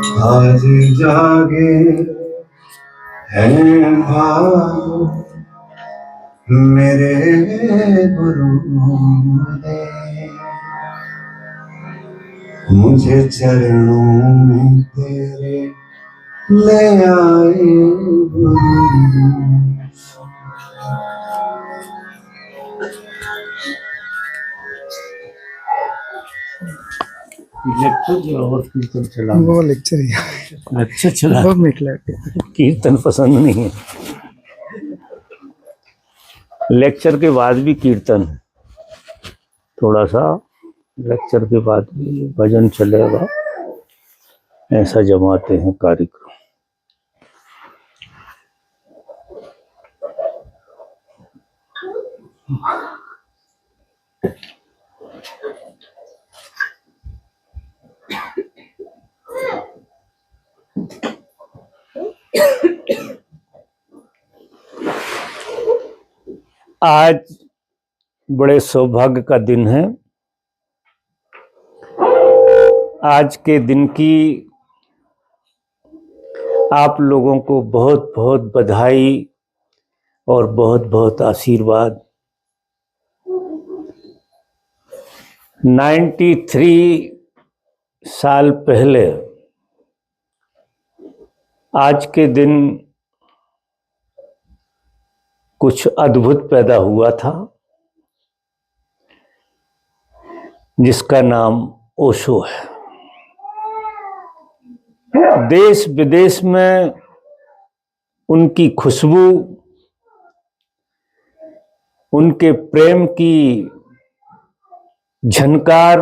आज जागे हैं भाग मेरे गुरुदेव, मुझे चरणों में तेरे ले आए गुरुदेव। लेक्चर और कीर्तन चला? वो लेक्चर ही अच्छा चला। बहुत निकला। कीर्तन पसंद नहीं है, लेक्चर के बाद भी कीर्तन, थोड़ा सा लेक्चर के बाद भी भजन चलेगा, ऐसा जमाते हैं कार्यक्रम। आज बड़े सौभाग्य का दिन है। आज के दिन की आप लोगों को बहुत बहुत बधाई और बहुत बहुत आशीर्वाद। 93 साल पहले आज के दिन कुछ अद्भुत पैदा हुआ था, जिसका नाम ओशो है। देश विदेश में उनकी खुशबू, उनके प्रेम की झनकार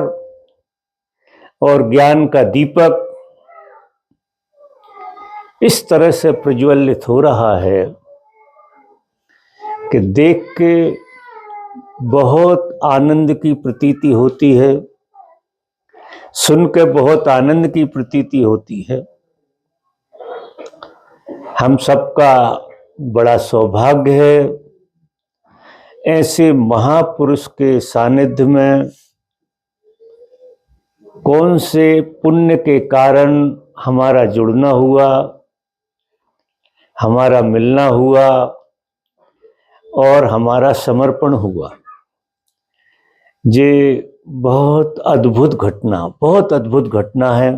और ज्ञान का दीपक इस तरह से प्रज्वलित हो रहा है कि देख के बहुत आनंद की प्रतीति होती है, सुन के बहुत आनंद की प्रतीति होती है। हम सबका बड़ा सौभाग्य है ऐसे महापुरुष के सानिध्य में, कौन से पुण्य के कारण हमारा जुड़ना हुआ, हमारा मिलना हुआ और हमारा समर्पण हुआ। ये बहुत अद्भुत घटना है।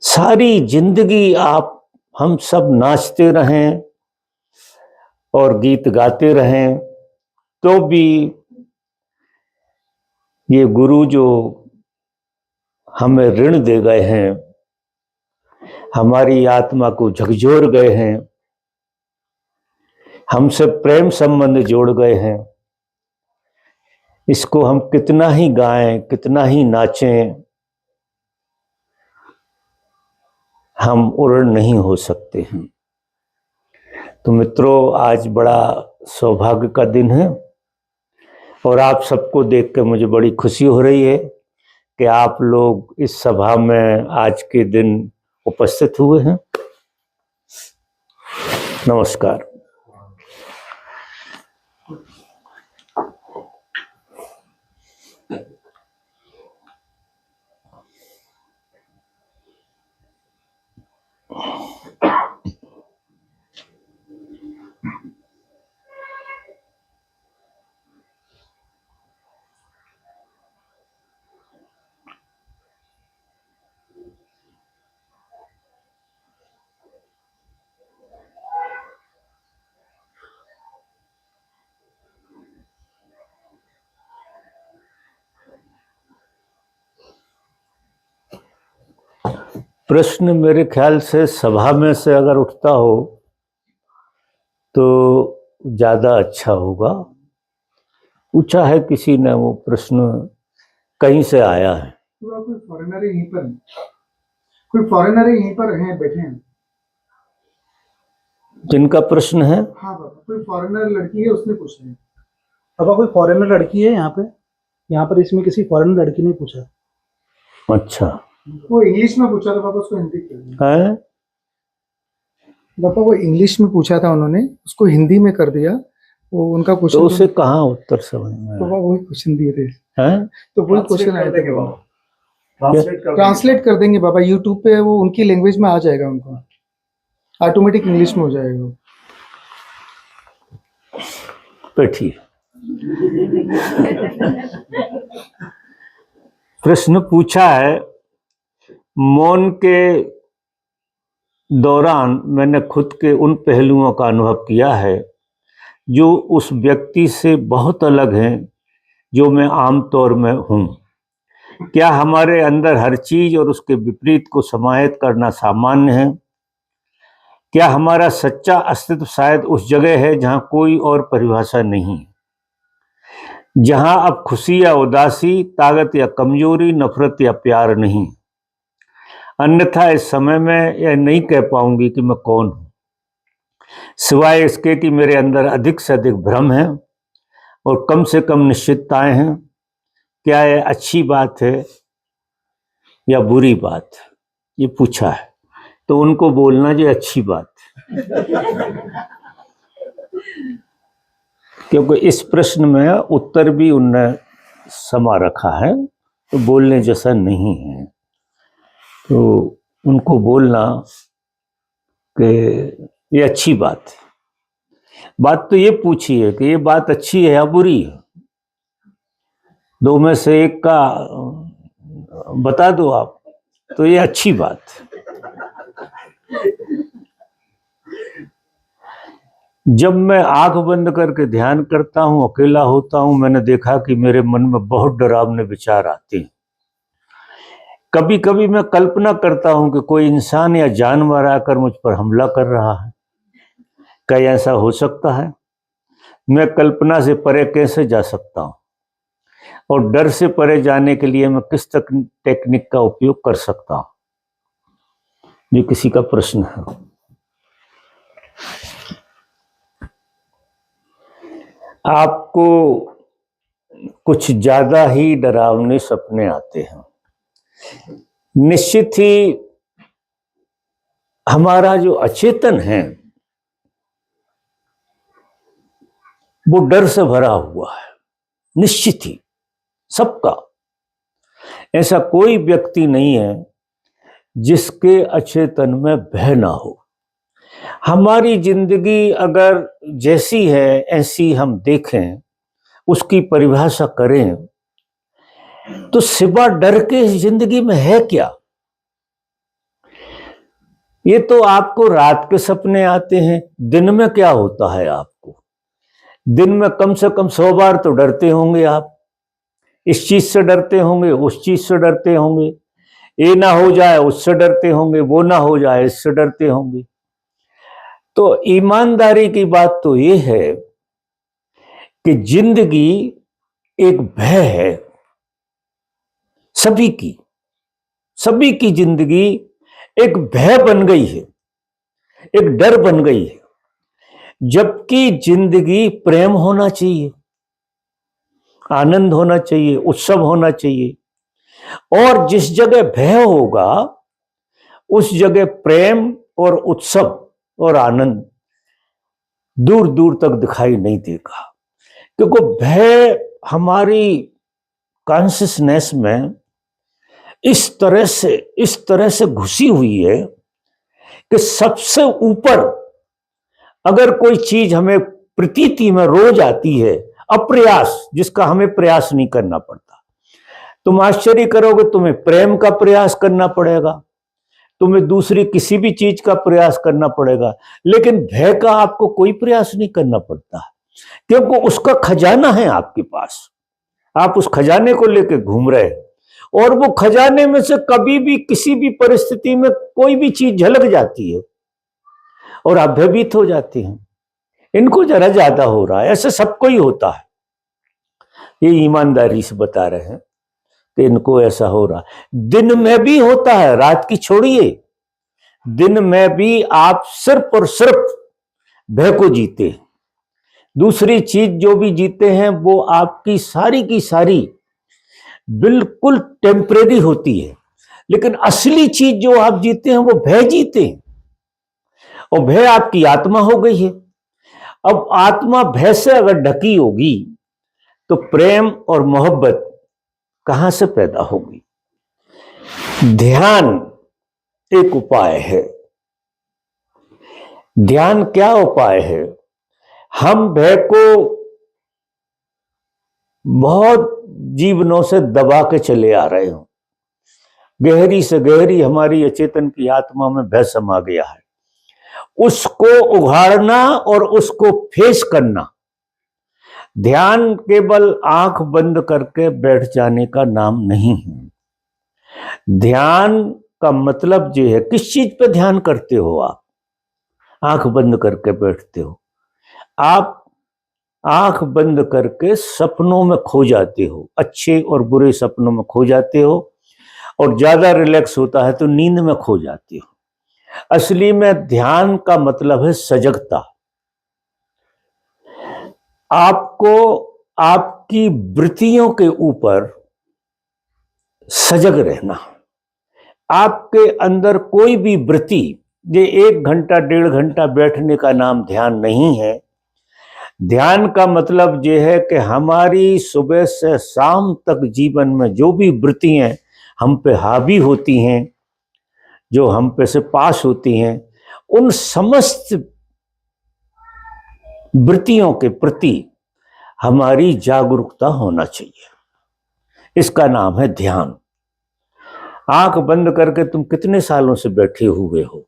सारी जिंदगी आप हम सब नाचते रहें और गीत गाते रहें तो भी ये गुरु जो हमें ऋण दे गए हैं, हमारी आत्मा को झकझोर गए हैं, हमसे प्रेम संबंध जोड़ गए हैं, इसको हम कितना ही गाएं, कितना ही नाचें, हम उर्ण नहीं हो सकते हैं। तो मित्रों, आज बड़ा सौभाग्य का दिन है और आप सबको देख कर मुझे बड़ी खुशी हो रही है कि आप लोग इस सभा में आज के दिन उपस्थित हुए हैं। नमस्कार। प्रश्न मेरे ख्याल से सभा में से अगर उठता हो तो ज़्यादा अच्छा होगा। पूछा है किसी ने, वो प्रश्न कहीं से आया है। तो कोई फॉरेनर यहीं पर है, कोई फॉरेनर यहीं पर हैं, बैठे हैं। जिनका प्रश्न है? हाँ बाबा, कोई फॉरेनर लड़की है, उसने पूछा है। बाबा कोई फॉरेनर लड़की है यहाँ पे? यहाँ पर इसमें किसी फॉरेनर लड़की ने पूछा। अच्छा, वो इंग्लिश में पूछा था बाबा, उसको हिंदी कर दिया है? बाबा वो इंग्लिश में पूछा था, उन्होंने उसको हिंदी में कर दिया। वो उनका क्वेश्चन तो उसे कहाँ उत्तर समझ में तो बाबा वही क्वेश्चन दिए थे। है? तो वही क्वेश्चन आए थे बाबा। ट्रांसलेट कर देंगे बाबा, यूट्यूब पे वो उनकी लैंग्वेज में आ जाएगा, उनको ऑटोमेटिक इंग्लिश में हो जाएगा। बैठिए। प्रश्न पूछा है, मौन के दौरान मैंने खुद के उन पहलुओं का अनुभव किया है जो उस व्यक्ति से बहुत अलग हैं जो मैं आमतौर में हूँ। क्या हमारे अंदर हर चीज और उसके विपरीत को समाहित करना सामान्य है? क्या हमारा सच्चा अस्तित्व शायद उस जगह है जहाँ कोई और परिभाषा नहीं, जहाँ अब खुशी या उदासी, ताकत या कमजोरी, नफरत या प्यार नहीं? अन्यथा इस समय में यह नहीं कह पाऊंगी कि मैं कौन हूँ, सिवाय इसके कि मेरे अंदर अधिक से अधिक भ्रम है और कम से कम निश्चितताएं हैं। क्या यह अच्छी बात है या बुरी बात? ये पूछा है, तो उनको बोलना ये अच्छी बात है, क्योंकि इस प्रश्न में उत्तर भी उनने समा रखा है, तो बोलने जैसा नहीं है। तो उनको बोलना कि ये अच्छी बात है। बात तो ये पूछी है कि ये बात अच्छी है या बुरी है, दो में से एक का बता दो आप, तो ये अच्छी बात है। जब मैं आंख बंद करके ध्यान करता हूं, अकेला होता हूं, मैंने देखा कि मेरे मन में बहुत डरावने विचार आते हैं। कभी कभी मैं कल्पना करता हूं कि कोई इंसान या जानवर आकर मुझ पर हमला कर रहा है। क्या ऐसा हो सकता है? मैं कल्पना से परे कैसे जा सकता हूं? और डर से परे जाने के लिए मैं किस टेक्निक का उपयोग कर सकता हूं? ये किसी का प्रश्न है। आपको कुछ ज्यादा ही डरावने सपने आते हैं। निश्चित ही हमारा जो अचेतन है वो डर से भरा हुआ है, निश्चित ही सबका। ऐसा कोई व्यक्ति नहीं है जिसके अचेतन में भय ना हो। हमारी जिंदगी अगर जैसी है ऐसी हम देखें, उसकी परिभाषा करें, तो सिवा डर के जिंदगी में है क्या? ये तो आपको रात के सपने आते हैं, दिन में क्या होता है आपको? दिन में कम से कम 100 बार तो डरते होंगे आप। इस चीज से डरते होंगे, उस चीज से डरते होंगे, ये ना हो जाए उससे डरते होंगे, वो ना हो जाए इससे डरते होंगे। तो ईमानदारी की बात तो ये है कि जिंदगी एक भय है, सभी की जिंदगी एक भय बन गई है, एक डर बन गई है। जबकि जिंदगी प्रेम होना चाहिए, आनंद होना चाहिए, उत्सव होना चाहिए। और जिस जगह भय होगा उस जगह प्रेम और उत्सव और आनंद दूर दूर तक दिखाई नहीं देगा, क्योंकि भय हमारी कॉन्शियसनेस में इस तरह से घुसी हुई है कि सबसे ऊपर अगर कोई चीज हमें प्रतीति में रोज आती है, अप्रयास, जिसका हमें प्रयास नहीं करना पड़ता। तुम आश्चर्य करोगे, तुम्हें प्रेम का प्रयास करना पड़ेगा, तुम्हें दूसरी किसी भी चीज का प्रयास करना पड़ेगा, लेकिन भय का आपको कोई प्रयास नहीं करना पड़ता, क्योंकि उसका खजाना है आपके पास। आप उस खजाने को लेकर घूम रहे हैं, और वो खजाने में से कभी भी किसी भी परिस्थिति में कोई भी चीज झलक जाती है और आप भयभीत हो जाते हैं। इनको जरा ज्यादा हो रहा है, ऐसे सबको ही होता है। ये ईमानदारी से बता रहे हैं कि इनको ऐसा हो रहा है। दिन में भी होता है, रात की छोड़िए, दिन में भी आप सिर्फ और सिर्फ भय को जीते हैं। दूसरी चीज जो भी जीते हैं वो आपकी सारी की सारी बिल्कुल टेम्परेरी होती है, लेकिन असली चीज जो आप जीते हैं वो भय जीते हैं, और भय आपकी आत्मा हो गई है। अब आत्मा भय से अगर ढकी होगी तो प्रेम और मोहब्बत कहां से पैदा होगी? ध्यान एक उपाय है। ध्यान क्या उपाय है? हम भय को बहुत जीवनों से दबा के चले आ रहे हो। गहरी से गहरी हमारी अचेतन की आत्मा में भय समा गया है। उसको उघाड़ना और उसको फेस करना ध्यान केवल आंख बंद करके बैठ जाने का नाम नहीं है। ध्यान का मतलब ये है, किस चीज पे ध्यान करते हो आप? आंख बंद करके बैठते हो, आप आंख बंद करके सपनों में खो जाते हो, अच्छे और बुरे सपनों में खो जाते हो, और ज्यादा रिलैक्स होता है तो नींद में खो जाते हो। असली में ध्यान का मतलब है सजगता। आपको आपकी वृत्तियों के ऊपर सजग रहना। आपके अंदर कोई भी वृत्ति, ये 1 घंटा 1.5 घंटा बैठने का नाम ध्यान नहीं है। ध्यान का मतलब ये है कि हमारी सुबह से शाम तक जीवन में जो भी वृत्तियां हम पे हावी होती हैं, जो हम पे से पास होती हैं, उन समस्त वृत्तियों के प्रति हमारी जागरूकता होना चाहिए। इसका नाम है ध्यान। आंख बंद करके तुम कितने सालों से बैठे हुए हो,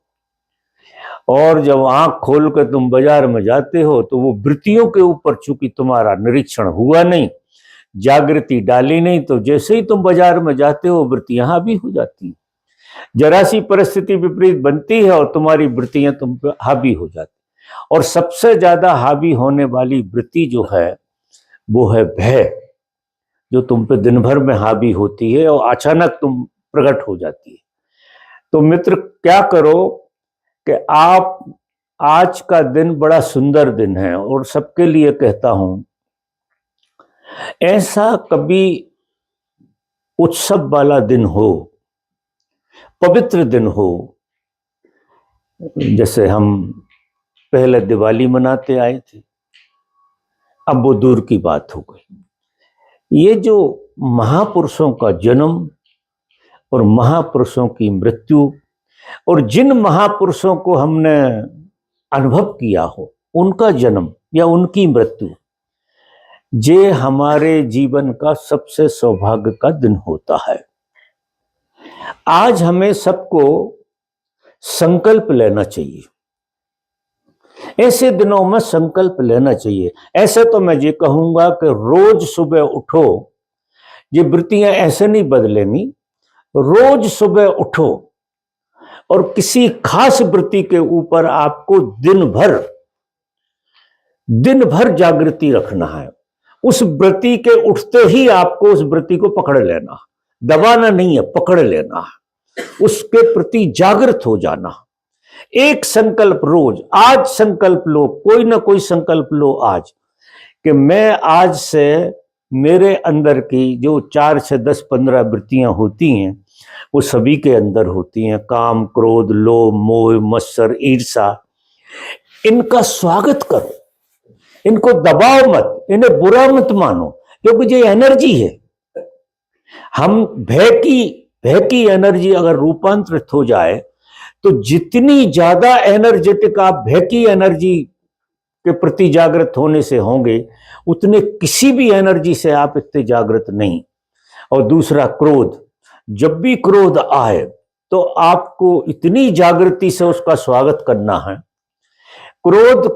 और जब आंख खोल कर तुम बाजार में जाते हो तो वो वृत्तियों के ऊपर चूंकि तुम्हारा निरीक्षण हुआ नहीं, जागृति डाली नहीं, तो जैसे ही तुम बाजार में जाते हो वृत्तियां हावी हो जाती हैं। जरा सी परिस्थिति विपरीत बनती है और तुम्हारी वृत्तियां तुम पे हावी हो जाती। और सबसे ज्यादा हावी होने वाली वृत्ति जो है वो है भय, जो तुम पे दिन भर में हावी होती है और अचानक तुम प्रकट हो जाती है। तो मित्र, क्या करो कि आप, आज का दिन बड़ा सुंदर दिन है और सबके लिए कहता हूं, ऐसा कभी उत्सव वाला दिन हो, पवित्र दिन हो, जैसे हम पहले दिवाली मनाते आए थे, अब वो दूर की बात हो गई। ये जो महापुरुषों का जन्म और महापुरुषों की मृत्यु, और जिन महापुरुषों को हमने अनुभव किया हो, उनका जन्म या उनकी मृत्यु, ये हमारे जीवन का सबसे सौभाग्य का दिन होता है। आज हमें सबको संकल्प लेना चाहिए, ऐसे दिनों में संकल्प लेना चाहिए। ऐसे तो मैं ये कहूंगा कि रोज सुबह उठो, ये वृत्तियां ऐसे नहीं बदलेंगी। रोज सुबह उठो और किसी खास वृत्ति के ऊपर आपको दिन भर जागृति रखना है। उस वृत्ति के उठते ही आपको उस वृत्ति को पकड़ लेना, दबाना नहीं है, पकड़ लेना, उसके प्रति जागृत हो जाना। एक संकल्प रोज, आज संकल्प लो, कोई ना कोई संकल्प लो आज, कि मैं आज से मेरे अंदर की जो 4 से 10 15 वृत्तियां होती हैं, वो सभी के अंदर होती हैं। काम, क्रोध, लोभ, मोह, मत्सर, ईर्ष्या, इनका स्वागत करो, इनको दबाओ मत, इन्हें बुरा मत मानो, क्योंकि ये एनर्जी है। हम भय की एनर्जी अगर रूपांतरित हो जाए तो जितनी ज्यादा एनर्जेटिक आप भय की एनर्जी के प्रति जागृत होने से होंगे, उतने किसी भी एनर्जी से आप इतने जागृत नहीं। और दूसरा, क्रोध, जब भी क्रोध आए तो आपको इतनी जागृति से उसका स्वागत करना है। क्रोध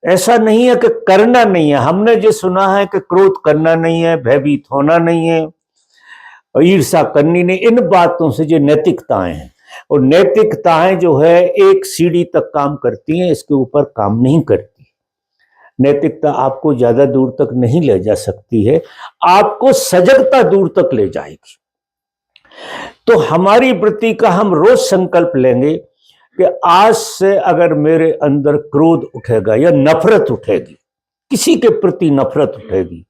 ऐसा नहीं है कि करना नहीं है, हमने जो सुना है कि क्रोध करना नहीं है, भयभीत होना नहीं है, ईर्ष्या करनी नहीं, इन बातों से जो नैतिकताएं हैं, और नैतिकताएं जो है एक सीढ़ी तक काम करती हैं, इसके ऊपर काम नहीं करती। नैतिकता आपको ज्यादा दूर तक नहीं ले जा सकती है, आपको सजगता दूर तक ले जाएगी। तो हमारी वृत्ति का हम रोज संकल्प लेंगे कि आज से अगर मेरे अंदर क्रोध उठेगा या नफरत उठेगी, किसी के प्रति नफरत उठेगी,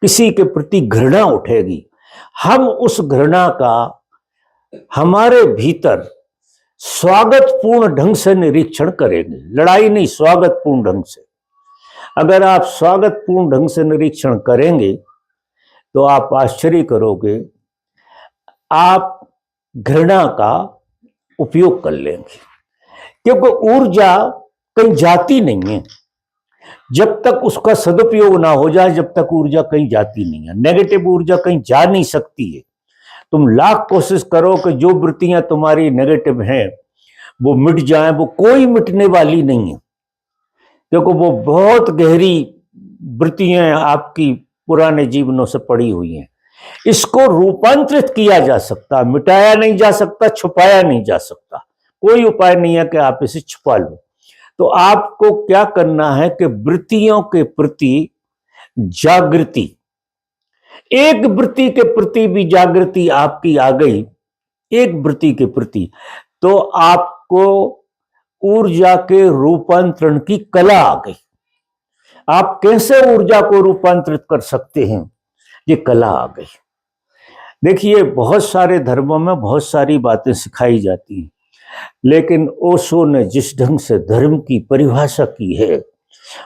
किसी के प्रति घृणा उठेगी, हम उस घृणा का हमारे भीतर स्वागतपूर्ण ढंग से निरीक्षण करेंगे। लड़ाई नहीं, स्वागतपूर्ण ढंग से। अगर आप स्वागतपूर्ण ढंग से निरीक्षण करेंगे तो आप आश्चर्य करोगे, आप घृणा का उपयोग कर लेंगे, क्योंकि ऊर्जा कहीं जाती नहीं है। जब तक उसका सदुपयोग ना हो जाए, जब तक ऊर्जा कहीं जाती नहीं है। नेगेटिव ऊर्जा कहीं जा नहीं सकती है। तुम लाख कोशिश करो कि जो वृत्तियां तुम्हारी नेगेटिव हैं वो मिट जाएं, वो कोई मिटने वाली नहीं है, क्योंकि वो बहुत गहरी वृत्तियां आपकी पुराने जीवनों से पड़ी हुई हैं। इसको रूपांतरित किया जा सकता, मिटाया नहीं जा सकता, छुपाया नहीं जा सकता। कोई उपाय नहीं है कि आप इसे छुपा लो। तो आपको क्या करना है कि वृत्तियों के प्रति जागृति, एक वृत्ति के प्रति भी जागृति आपकी आ गई, एक वृत्ति के प्रति, तो आपको ऊर्जा के रूपांतरण की कला आ गई। आप कैसे ऊर्जा को रूपांतरित कर सकते हैं, ये कला आ गई। देखिए, बहुत सारे धर्मों में बहुत सारी बातें सिखाई जाती हैं, लेकिन ओशो ने जिस ढंग से धर्म की परिभाषा की है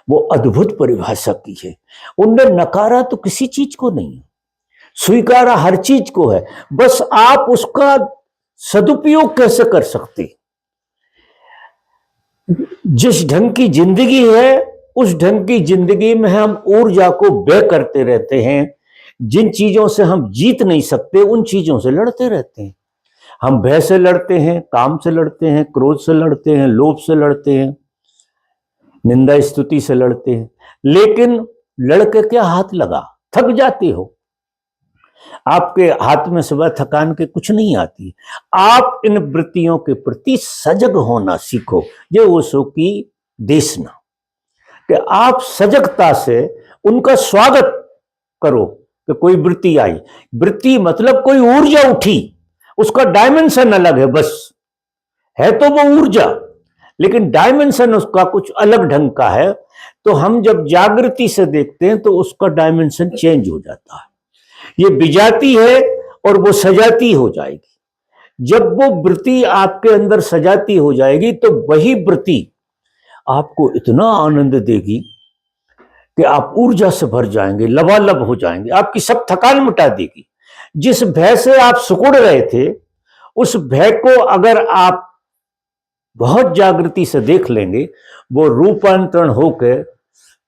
वो अद्भुत परिभाषा की है। उनने नकारा तो किसी चीज को नहीं, स्वीकारा हर चीज को है। बस आप उसका सदुपयोग कैसे कर सकते। जिस ढंग की जिंदगी है उस ढंग की जिंदगी में हम ऊर्जा को व्यय करते रहते हैं। जिन चीजों से हम जीत नहीं सकते उन चीजों से लड़ते रहते हैं। हम भय से लड़ते हैं, काम से लड़ते हैं, क्रोध से लड़ते हैं, लोभ से लड़ते हैं, निंदा स्तुति से लड़ते हैं, लेकिन लड़के क्या हाथ लगा, थक जाते हो। आपके हाथ में सुबह थकान के कुछ नहीं आती। आप इन वृत्तियों के प्रति सजग होना सीखो। ये ओशो की देशना कि आप सजगता से उनका स्वागत करो कि कोई वृत्ति आई। वृत्ति मतलब कोई ऊर्जा उठी, उसका डायमेंशन अलग है, बस है तो वो ऊर्जा, लेकिन डायमेंशन उसका कुछ अलग ढंग का है। तो हम जब जागृति से देखते हैं तो उसका डायमेंशन चेंज हो जाता है। ये बिजाती है और वो सजाती हो जाएगी। जब वो वृत्ति आपके अंदर सजाती हो जाएगी तो वही वृत्ति आपको इतना आनंद देगी कि आप ऊर्जा से भर जाएंगे, लबालब हो जाएंगे, आपकी सब थकान मिटा देगी। जिस भय से आप सिकुड़ रहे थे, उस भय को अगर आप बहुत जागृति से देख लेंगे, वो रूपांतरण होकर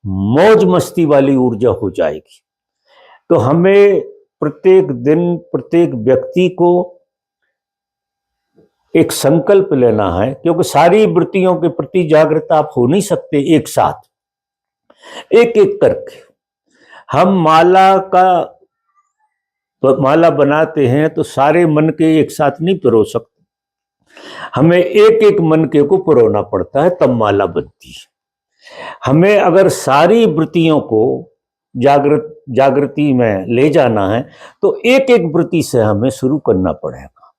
मौज मस्ती वाली ऊर्जा हो जाएगी। तो हमें प्रत्येक दिन प्रत्येक व्यक्ति को एक संकल्प लेना है, क्योंकि सारी वृत्तियों के प्रति जागृत आप हो नहीं सकते एक साथ, एक एक करके। हम माला बनाते हैं तो सारे मन के एक साथ नहीं पिरो सकते, हमें एक एक मन के को पिरोना पड़ता है, तब माला बनती है। हमें अगर सारी वृत्तियों को जागृति में ले जाना है तो एक एक वृत्ति से हमें शुरू करना पड़ेगा।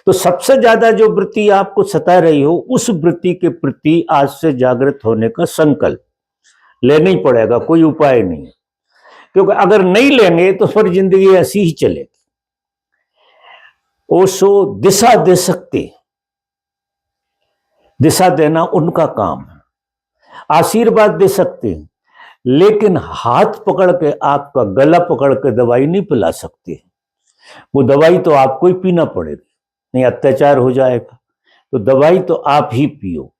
तो सबसे ज्यादा जो वृत्ति आपको सता रही हो, उस वृत्ति के प्रति आज से जागृत होने का संकल्प लेना ही पड़ेगा, कोई उपाय नहीं है। क्योंकि अगर नहीं लेंगे तो फिर जिंदगी ऐसी ही चलेगी। ओशो दिशा दे सकते, दिशा देना उनका काम है, आशीर्वाद दे सकते हैं, लेकिन हाथ पकड़ के, आपका गला पकड़ के दवाई नहीं पिला सकते। वो दवाई तो आपको ही पीना पड़ेगी, नहीं अत्याचार हो जाएगा। तो दवाई तो आप ही पियो।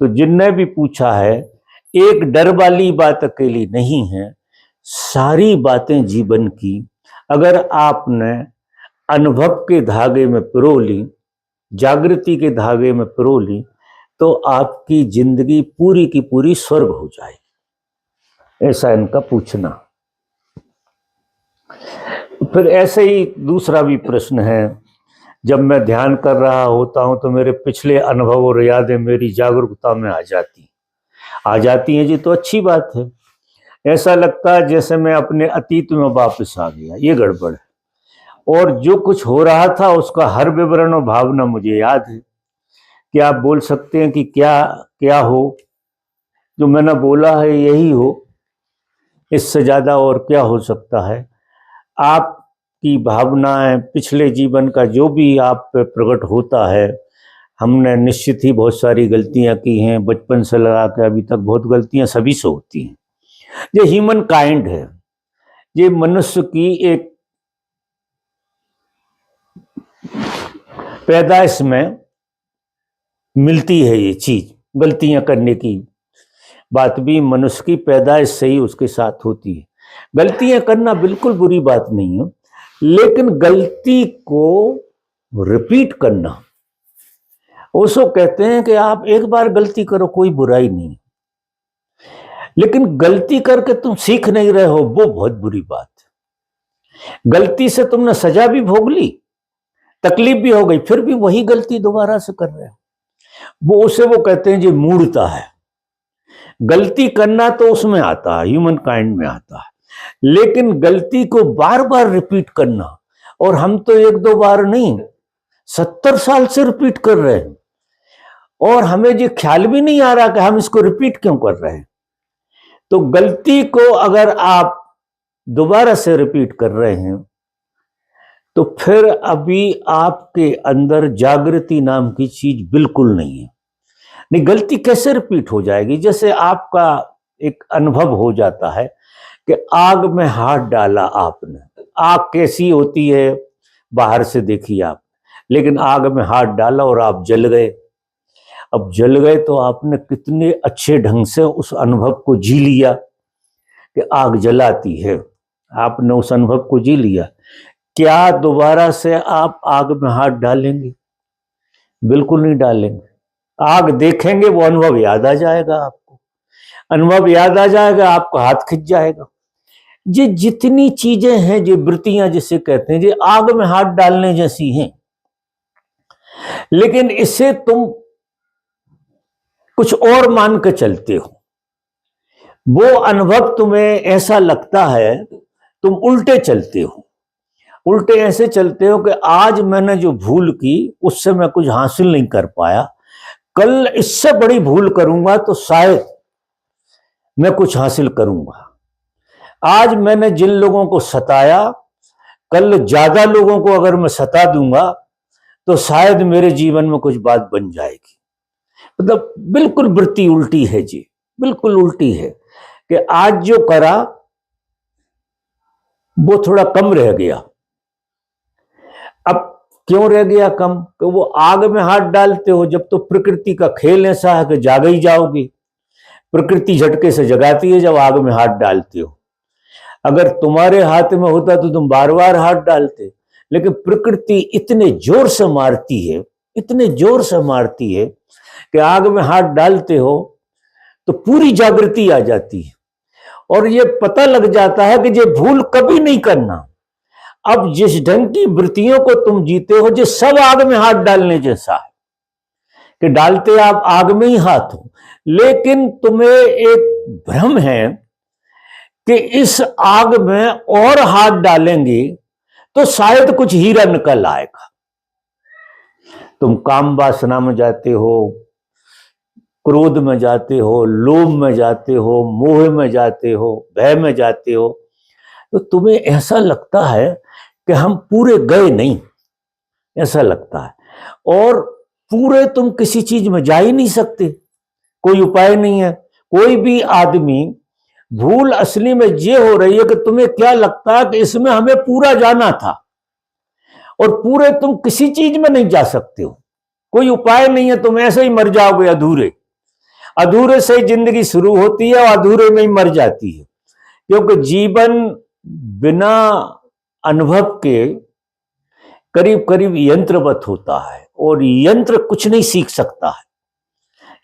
तो जिनने भी पूछा है, एक डर वाली बात अकेली नहीं है, सारी बातें जीवन की अगर आपने अनुभव के धागे में पिरो ली, जागृति के धागे में पिरो ली, तो आपकी जिंदगी पूरी की पूरी स्वर्ग हो जाएगी। ऐसा इनका पूछना। फिर ऐसे ही दूसरा भी प्रश्न है, जब मैं ध्यान कर रहा होता हूं तो मेरे पिछले अनुभव और यादें मेरी जागरूकता में आ जाती हैं जी, तो अच्छी बात है। ऐसा लगता है जैसे मैं अपने अतीत में वापस आ गया, ये गड़बड़ है। और जो कुछ हो रहा था उसका हर विवरण और भावना मुझे याद है। क्या आप बोल सकते हैं कि क्या क्या हो, जो मैंने बोला है यही हो, इससे ज्यादा और क्या हो सकता है। आपकी भावनाएं, पिछले जीवन का जो भी आप पे प्रकट होता है, हमने निश्चित ही बहुत सारी गलतियां की हैं, बचपन से लगा के अभी तक बहुत गलतियां सभी से होती हैं। ये ह्यूमन काइंड है, ये मनुष्य की एक पैदाइश में मिलती है ये चीज, गलतियां करने की बात भी मनुष्य की पैदाइश से ही उसके साथ होती है। गलतियां करना बिल्कुल बुरी बात नहीं है, लेकिन गलती को रिपीट करना, उसको कहते हैं कि आप एक बार गलती करो कोई बुराई नहीं, लेकिन गलती करके तुम सीख नहीं रहे हो, वो बहुत बुरी बात है। गलती से तुमने सजा भी भोग ली, तकलीफ भी हो गई, फिर भी वही गलती दोबारा से कर रहे हो, वो कहते हैं जी मूढ़ता है। गलती करना तो उसमें आता है, ह्यूमन काइंड में आता है, लेकिन गलती को बार बार रिपीट करना, और हम तो एक दो बार नहीं 70 साल से रिपीट कर रहे हैं, और हमें ये ख्याल भी नहीं आ रहा कि हम इसको रिपीट क्यों कर रहे हैं। तो गलती को अगर आप दोबारा से रिपीट कर रहे हैं तो फिर अभी आपके अंदर जागृति नाम की चीज बिल्कुल नहीं है। नहीं, गलती कैसे रिपीट हो जाएगी? जैसे आपका एक अनुभव हो जाता है कि आग में हाथ डाला आपने, आग कैसी होती है बाहर से देखी आप, लेकिन आग में हाथ डाला और आप जल गए। अब जल गए तो आपने कितने अच्छे ढंग से उस अनुभव को जी लिया कि आग जलाती है, आपने उस अनुभव को जी लिया। क्या दोबारा से आप आग में हाथ डालेंगे? बिल्कुल नहीं डालेंगे। आग देखेंगे, वो अनुभव याद आ जाएगा आपको, अनुभव याद आ जाएगा, आपका हाथ खिंच जाएगा। ये जितनी चीजें हैं, ये वृत्तियां जिसे कहते हैं, ये आग में हाथ डालने जैसी हैं, लेकिन इससे तुम कुछ और मान के चलते हो। वो अनुभव तुम्हें ऐसा लगता है, तुम उल्टे चलते हो। उल्टे ऐसे चलते हो कि आज मैंने जो भूल की उससे मैं कुछ हासिल नहीं कर पाया, कल इससे बड़ी भूल करूंगा तो शायद मैं कुछ हासिल करूंगा। आज मैंने जिन लोगों को सताया, कल ज्यादा लोगों को अगर मैं सता दूंगा तो शायद मेरे जीवन में कुछ बात बन जाएगी। मतलब बिल्कुल वृत्ति उल्टी है जी, बिल्कुल उल्टी है कि आज जो करा वो थोड़ा कम रह गया। अब क्यों रह गया कम? कि वो आग में हाथ डालते हो जब, तो प्रकृति का खेल ऐसा है कि जाग ही जाओगी। प्रकृति झटके से जगाती है जब आग में हाथ डालते हो। अगर तुम्हारे हाथ में होता तो तुम बार बार हाथ डालते, लेकिन प्रकृति इतने जोर से मारती है, इतने जोर से मारती है कि आग में हाथ डालते हो तो पूरी जागृति आ जाती है, और ये पता लग जाता है कि ये भूल कभी नहीं करना। अब जिस ढंग की वृत्तियों को तुम जीते हो, जो सब आग में हाथ डालने जैसा है कि डालते आप आग में ही हाथ हो, लेकिन तुम्हें एक भ्रम है कि इस आग में और हाथ डालेंगे तो शायद कुछ हीरा निकल आएगा। तुम काम वासना में जाते हो, क्रोध में जाते हो, लोभ में जाते हो, मोह में जाते हो, भय में जाते हो, तो तुम्हें ऐसा लगता है कि हम पूरे गए नहीं, ऐसा लगता है, और पूरे तुम किसी चीज में जा ही नहीं सकते, कोई उपाय नहीं है। कोई भी आदमी, भूल असली में ये हो रही है कि तुम्हें क्या लगता है कि इसमें हमें पूरा जाना था, और पूरे तुम किसी चीज में नहीं जा सकते हो, कोई उपाय नहीं है, तुम ऐसे ही मर जाओगे अधूरे। अधूरे से ही जिंदगी शुरू होती है और अधूरे में ही मर जाती है, क्योंकि जीवन बिना अनुभव के करीब करीब यंत्रवत होता है, और यंत्र कुछ नहीं सीख सकता है।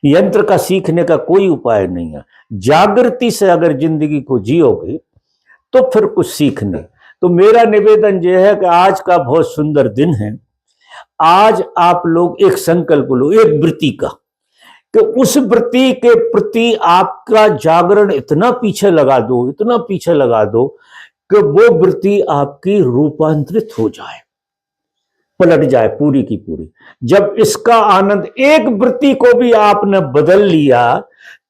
यंत्र का सीखने का कोई उपाय नहीं है। जागृति से अगर जिंदगी को जियोगे तो फिर कुछ सीखने। तो मेरा निवेदन यह है कि आज का बहुत सुंदर दिन है। आज आप लोग एक संकल्प लो, एक वृत्ति का, कि उस वृत्ति के प्रति आपका जागरण इतना पीछे लगा दो, इतना पीछे लगा दो कि वो वृत्ति आपकी रूपांतरित हो जाए, पलट जाए पूरी की पूरी। जब इसका आनंद, एक वृत्ति को भी आपने बदल लिया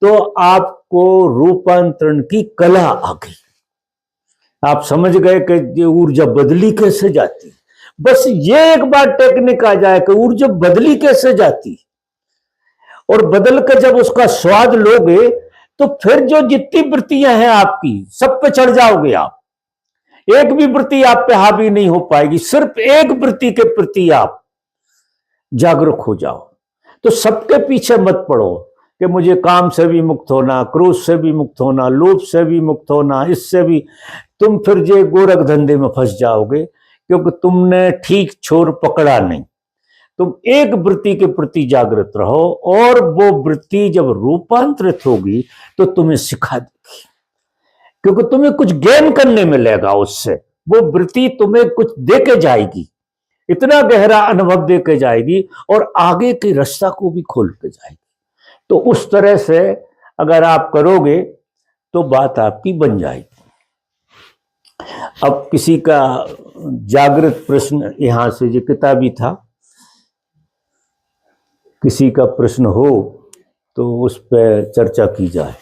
तो आपको रूपांतरण की कला आ गई। आप समझ गए कि ये ऊर्जा बदली कैसे जाती। बस ये एक बार टेक्निक आ जाए कि ऊर्जा बदली कैसे जाती, और बदल कर जब उसका स्वाद लोगे तो फिर जो जितनी वृत्तियां हैं आपकी, सब पे चढ़ जाओगे आप। एक भी वृत्ति आप पे हावी नहीं हो पाएगी। सिर्फ एक वृत्ति के प्रति आप जागरूक हो जाओ। तो सबके पीछे मत पड़ो कि मुझे काम से भी मुक्त होना, क्रोध से भी मुक्त होना, लोभ से भी मुक्त होना, इससे भी। तुम फिर जे गोरख धंधे में फंस जाओगे, क्योंकि तुमने ठीक छोर पकड़ा नहीं। तुम एक वृत्ति के प्रति जागृत रहो, और वो वृत्ति जब रूपांतरित होगी तो तुम्हें सिखा देगी, क्योंकि तुम्हें कुछ गेन करने मिलेगा उससे। वो वृत्ति तुम्हें कुछ दे के जाएगी, इतना गहरा अनुभव दे के जाएगी, और आगे के रास्ता को भी खोल के जाएगी। तो उस तरह से अगर आप करोगे तो बात आपकी बन जाएगी। अब किसी का जागृत प्रश्न, यहां से जो किताबी था, किसी का प्रश्न हो तो उस पर चर्चा की जाए।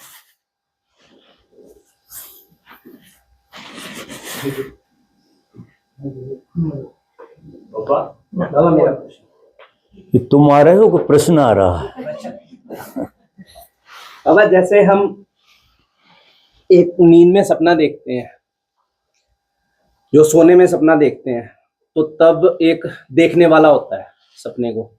ये तुम आ रहे हो कि प्रश्न आ रहा है? बाबा, जैसे हम एक नींद में सपना देखते हैं, जो सोने में सपना देखते हैं, तो तब एक देखने वाला होता है सपने को।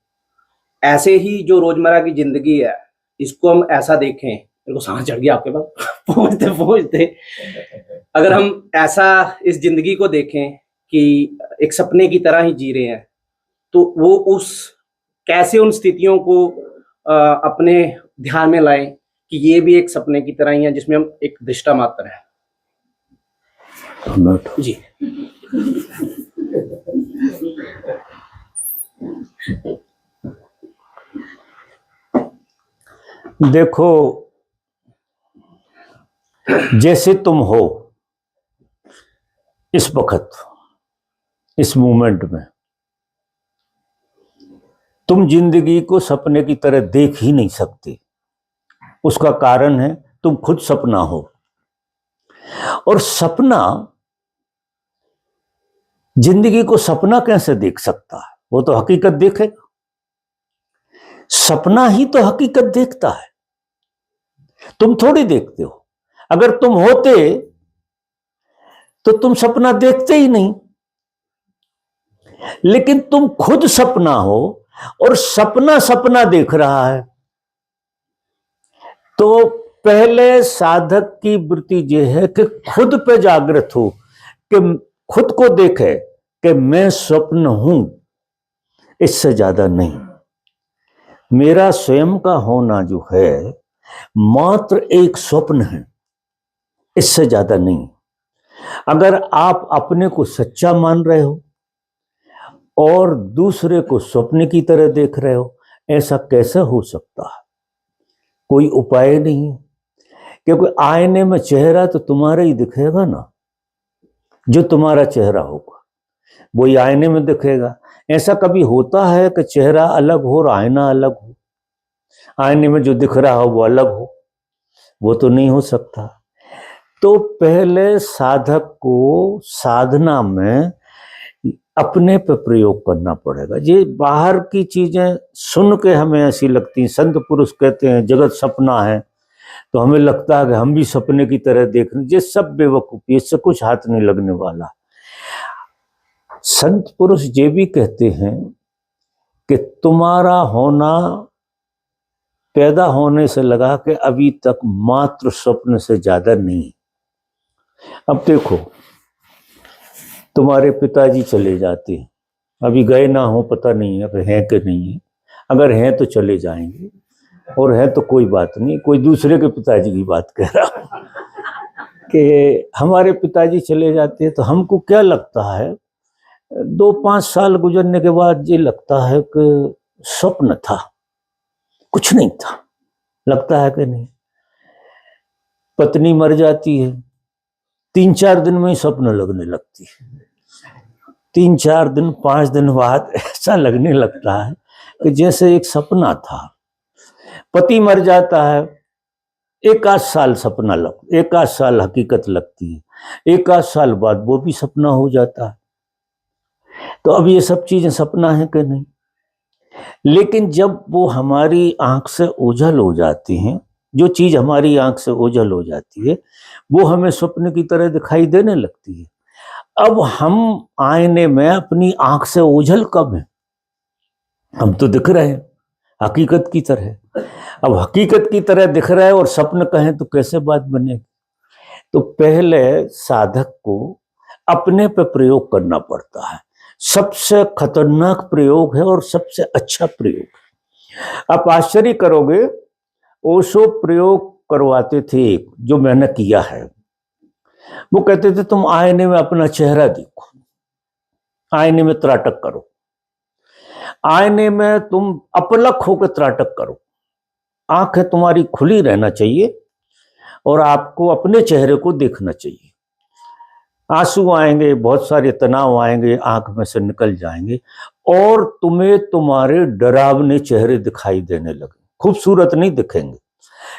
ऐसे ही जो रोजमर्रा की जिंदगी है, इसको हम ऐसा देखें, मेरे को सांस चढ़ गया आपके पास पहुंचते पहुंचते। अगर हम ऐसा इस जिंदगी को देखें कि एक सपने की तरह ही जी रहे हैं, तो वो उस कैसे उन स्थितियों को अपने ध्यान में लाएं कि ये भी एक सपने की तरह ही है, जिसमें हम एक दृष्टा मात्र है। जी। देखो, जैसे तुम हो इस वक्त, इस मोमेंट में, तुम जिंदगी को सपने की तरह देख ही नहीं सकते। उसका कारण है तुम खुद सपना हो, और सपना जिंदगी को सपना कैसे देख सकता है? वो तो हकीकत देखेगा। सपना ही तो हकीकत देखता है, तुम थोड़ी देखते हो। अगर तुम होते तो तुम सपना देखते ही नहीं, लेकिन तुम खुद सपना हो, और सपना सपना देख रहा है। तो पहले साधक की वृत्ति यह है कि खुद पे जागृत हो, कि खुद को देखे कि मैं स्वप्न हूं, इससे ज्यादा नहीं। मेरा स्वयं का होना जो है मात्र एक स्वप्न है, इससे ज्यादा नहीं। अगर आप अपने को सच्चा मान रहे हो और दूसरे को स्वप्न की तरह देख रहे हो, ऐसा कैसे हो सकता है? कोई उपाय नहीं है, क्योंकि आईने में चेहरा तो तुम्हारा ही दिखेगा ना। जो तुम्हारा चेहरा होगा वही आईने में दिखेगा। ऐसा कभी होता है कि चेहरा अलग हो और आईना अलग हो? आईने में जो दिख रहा हो वो अलग हो? वो तो नहीं हो सकता। तो पहले साधक को साधना में अपने पे प्रयोग करना पड़ेगा। ये बाहर की चीजें सुन के हमें ऐसी लगती हैं, संत पुरुष कहते हैं जगत सपना है, तो हमें लगता है कि हम भी सपने की तरह देख रहे हैं। ये सब बेवकूफी, इससे कुछ हाथ नहीं लगने वाला। संत पुरुष ये भी कहते हैं कि तुम्हारा होना पैदा होने से लगा के अभी तक मात्र स्वप्न से ज्यादा नहीं। अब देखो, तुम्हारे पिताजी चले जाते हैं, अभी गए ना हो पता नहीं है, अब हैं कि नहीं है। अगर हैं तो चले जाएंगे, और है तो कोई बात नहीं। कोई दूसरे के पिताजी की बात कह रहा हूं कि हमारे पिताजी चले जाते हैं, तो हमको क्या लगता है, 2-5 साल गुजरने के बाद ये लगता है कि स्वप्न था, कुछ नहीं था। लगता है कि नहीं? पत्नी मर जाती है, 3-4 दिन में ही स्वप्न लगने लगती है। 3-4 दिन 5 दिन बाद ऐसा लगने लगता है कि जैसे एक सपना था। पति मर जाता है, 1-8 साल सपना लग, 1-8 साल हकीकत लगती है, 1-8 साल बाद वो भी सपना हो जाता है। तो अब ये सब चीजें सपना है कि नहीं? लेकिन जब वो हमारी आंख से ओझल हो जाती हैं, जो चीज हमारी आंख से ओझल हो जाती है वो हमें स्वप्न की तरह दिखाई देने लगती है। अब हम आईने में अपनी आंख से ओझल कब हैं? हम तो दिख रहे हैं हकीकत की तरह। अब हकीकत की तरह दिख रहा है और स्वप्न कहें तो कैसे बात बनेगी। तो पहले साधक को अपने पे प्रयोग करना पड़ता है। सबसे खतरनाक प्रयोग है और सबसे अच्छा प्रयोग। आप आश्चर्य करोगे, ओशो प्रयोग करवाते थे एक, जो मैंने किया है। वो कहते थे तुम आईने में अपना चेहरा देखो, आईने में त्राटक करो, आईने में तुम अपलक होकर त्राटक करो, आंखें तुम्हारी खुली रहना चाहिए और आपको अपने चेहरे को देखना चाहिए। आंसू आएंगे, बहुत सारे तनाव आएंगे, आंख में से निकल जाएंगे और तुम्हें तुम्हारे डरावने चेहरे दिखाई देने लगे। खूबसूरत नहीं दिखेंगे,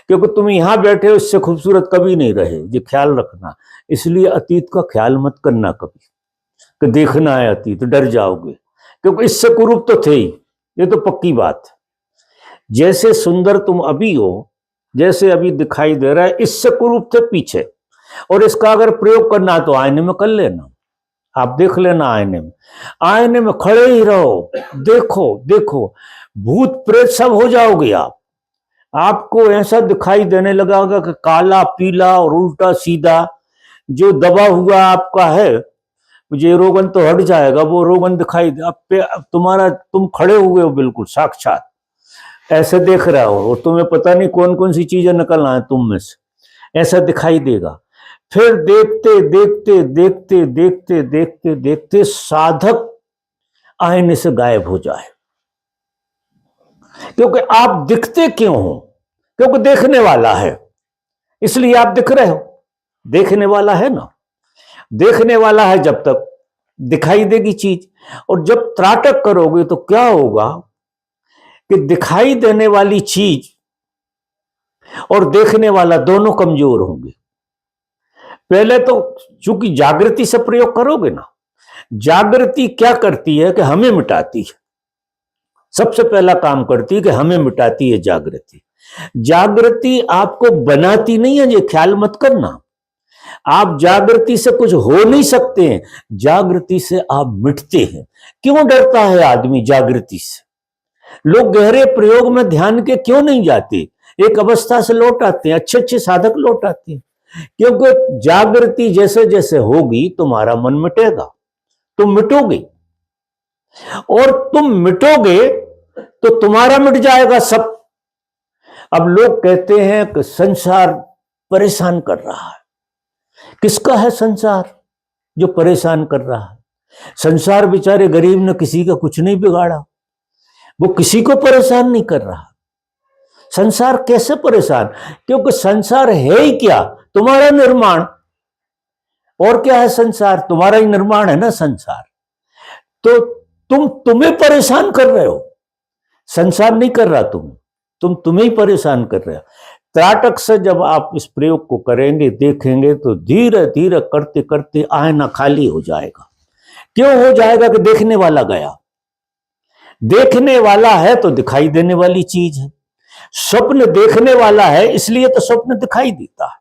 क्योंकि तुम यहां बैठे हो इससे खूबसूरत कभी नहीं रहे, ये ख्याल रखना। इसलिए अतीत का ख्याल मत करना कभी कि देखना है अतीत, डर जाओगे, क्योंकि इससे कुरूप तो थे ही, ये तो पक्की बात है। जैसे सुंदर तुम अभी हो, जैसे अभी दिखाई दे रहा है, इससे कुरूप थे पीछे। और इसका अगर प्रयोग करना है तो आईने में कर लेना, आप देख लेना आईने में, आईने में खड़े ही रहो, देखो देखो, भूत प्रेत सब हो जाओगे आप। आपको ऐसा दिखाई देने लगा कि काला पीला और उल्टा सीधा जो दबा हुआ आपका है, ये रोगन तो हट जाएगा, वो रोगन दिखाई दे अब तुम्हारा, तुम खड़े हुए हो बिल्कुल साक्षात, ऐसे देख रहे हो और तुम्हें पता नहीं कौन कौन सी चीजें निकल आए तुम में से, ऐसा दिखाई देगा। फिर देखते देखते देखते देखते देखते देखते साधक आईने से गायब हो जाए। क्योंकि आप दिखते क्यों हो? क्योंकि देखने वाला है, इसलिए आप दिख रहे हो। देखने वाला है ना, देखने वाला है, जब तक दिखाई देगी चीज। और जब त्राटक करोगे तो क्या होगा कि दिखाई देने वाली चीज और देखने वाला दोनों कमजोर होंगे। पहले तो चूंकि जागृति से प्रयोग करोगे ना, जागृति क्या करती है कि हमें मिटाती है, सबसे पहला काम करती है कि हमें मिटाती है जागृति। जागृति आपको बनाती नहीं है, ये ख्याल मत करना। आप जागृति से कुछ हो नहीं सकते हैं, जागृति से आप मिटते हैं। क्यों डरता है आदमी जागृति से? लोग गहरे प्रयोग में ध्यान के क्यों नहीं जाते? एक अवस्था से लौट आते हैं, अच्छे अच्छे साधक लौट आते हैं, क्योंकि जागृति जैसे जैसे होगी तुम्हारा मन मिटेगा, तुम मिटोगे, और तुम मिटोगे तो तुम्हारा मिट जाएगा सब। अब लोग कहते हैं कि संसार परेशान कर रहा है। किसका है संसार जो परेशान कर रहा है? संसार बेचारे गरीब ने किसी का कुछ नहीं बिगाड़ा, वो किसी को परेशान नहीं कर रहा। संसार कैसे परेशान? क्योंकि संसार है ही क्या? तुम्हारा निर्माण। और क्या है संसार? तुम्हारा ही निर्माण है ना संसार। तो तुम्हें परेशान कर रहे हो, संसार नहीं कर रहा, तुम्हें ही परेशान कर रहे हो। त्राटक से जब आप इस प्रयोग को करेंगे, देखेंगे, तो धीरे धीरे करते करते आईना खाली हो जाएगा। क्यों हो जाएगा? कि देखने वाला गया। देखने वाला है तो दिखाई देने वाली चीज है। स्वप्न देखने वाला है, इसलिए तो स्वप्न दिखाई देता है।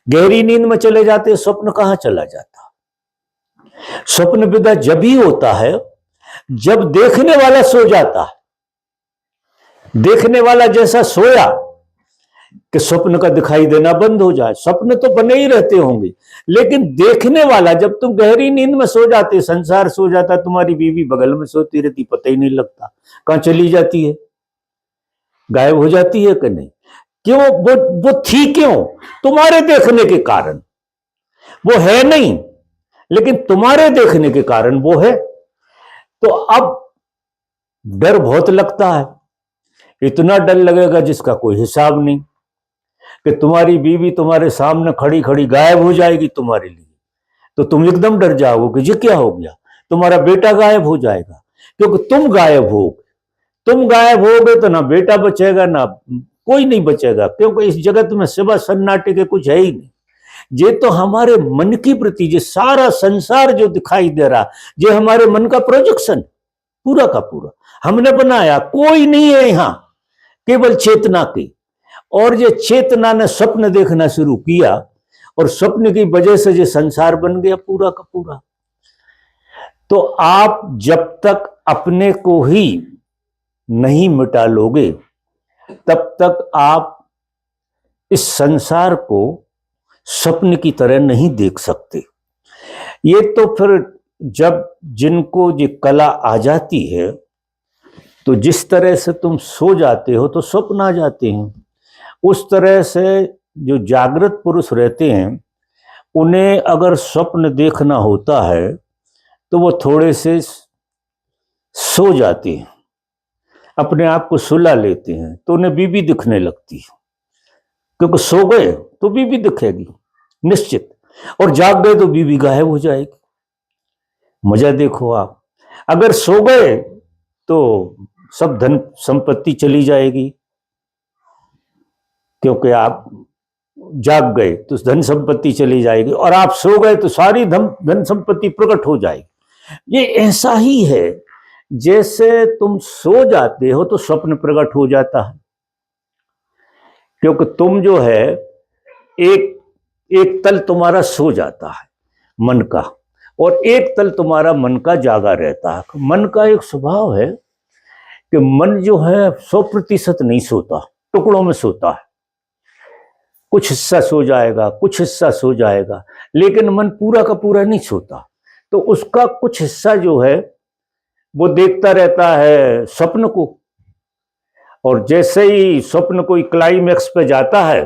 गहरी नींद में चले जाते, स्वप्न कहां चला जाता? स्वप्न विदा जब ही होता है जब देखने वाला सो जाता है। देखने वाला जैसा सोया कि स्वप्न का दिखाई देना बंद हो जाए। स्वप्न तो बने ही रहते होंगे, लेकिन देखने वाला, जब तुम गहरी नींद में सो जाते, संसार सो जाता, तुम्हारी बीवी बगल में सोती रहती, पता ही नहीं लगता कहां चली जाती है, गायब हो जाती है कि नहीं। क्यों? वो थी क्यों? तुम्हारे देखने के कारण। वो है नहीं, लेकिन तुम्हारे देखने के कारण वो है। तो अब डर बहुत लगता है, इतना डर लगेगा जिसका कोई हिसाब नहीं, कि तुम्हारी बीवी तुम्हारे सामने खड़ी खड़ी गायब हो जाएगी तुम्हारे लिए, तो तुम एकदम डर जाओगे कि ये क्या हो गया। तुम्हारा बेटा गायब हो जाएगा, क्योंकि तुम गायब होगे। तुम गायब होगे तो ना बेटा बचेगा, ना कोई नहीं बचेगा, क्योंकि इस जगत में सिवा सन्नाटे के कुछ है ही नहीं। ये तो हमारे मन की प्रति, ये सारा संसार जो दिखाई दे रहा, ये हमारे मन का प्रोजेक्शन पूरा का पूरा हमने बनाया। कोई नहीं है यहां, केवल चेतना की। और ये चेतना ने स्वप्न देखना शुरू किया, और स्वप्न की वजह से ये संसार बन गया पूरा का पूरा। तो आप जब तक अपने को ही नहीं मिटा लोगे तब तक आप इस संसार को सपने की तरह नहीं देख सकते। ये तो फिर जब जिनको ये कला आ जाती है तो जिस तरह से तुम सो जाते हो तो स्वप्न आ जाते हैं, उस तरह से जो जागृत पुरुष रहते हैं उन्हें अगर स्वप्न देखना होता है तो वो थोड़े से सो जाते हैं, अपने आप को सुला लेते हैं, तो उन्हें बीबी दिखने लगती है, क्योंकि सो गए तो बीबी दिखेगी निश्चित, और जाग गए तो बीबी गायब हो जाएगी। मजा देखो आप, अगर सो गए तो सब धन संपत्ति चली जाएगी, क्योंकि आप जाग गए तो धन संपत्ति चली जाएगी, और आप सो गए तो सारी धन संपत्ति प्रकट हो जाएगी। ये ऐसा ही है जैसे तुम सो जाते हो तो स्वप्न प्रकट हो जाता है, क्योंकि तुम जो है एक तल तुम्हारा सो जाता है मन का, और एक तल तुम्हारा मन का जागा रहता है। मन का एक स्वभाव है कि मन जो है 100% नहीं सोता, टुकड़ों में सोता है, कुछ हिस्सा सो जाएगा, कुछ हिस्सा सो जाएगा, लेकिन मन पूरा का पूरा नहीं सोता। तो उसका कुछ हिस्सा जो है वो देखता रहता है स्वप्न को, और जैसे ही स्वप्न कोई क्लाइमैक्स पे जाता है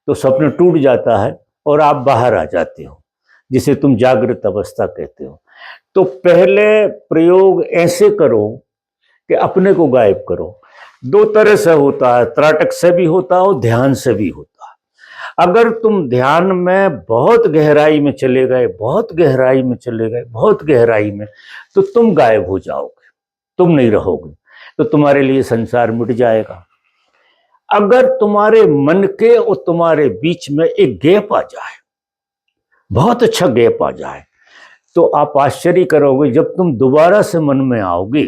तो स्वप्न टूट जाता है और आप बाहर आ जाते हो, जिसे तुम जागृत अवस्था कहते हो। तो पहले प्रयोग ऐसे करो कि अपने को गायब करो। दो तरह से होता है, त्राटक से भी होता है और ध्यान से भी होता है। अगर तुम ध्यान में बहुत गहराई में चले गए, बहुत गहराई में चले गए, बहुत गहराई में, तो तुम गायब हो जाओगे, तुम नहीं रहोगे, तो तुम्हारे लिए संसार मिट जाएगा। अगर तुम्हारे मन के और तुम्हारे बीच में एक गैप आ जाए, बहुत अच्छा गैप आ जाए, तो आप आश्चर्य करोगे, जब तुम दोबारा से मन में आओगे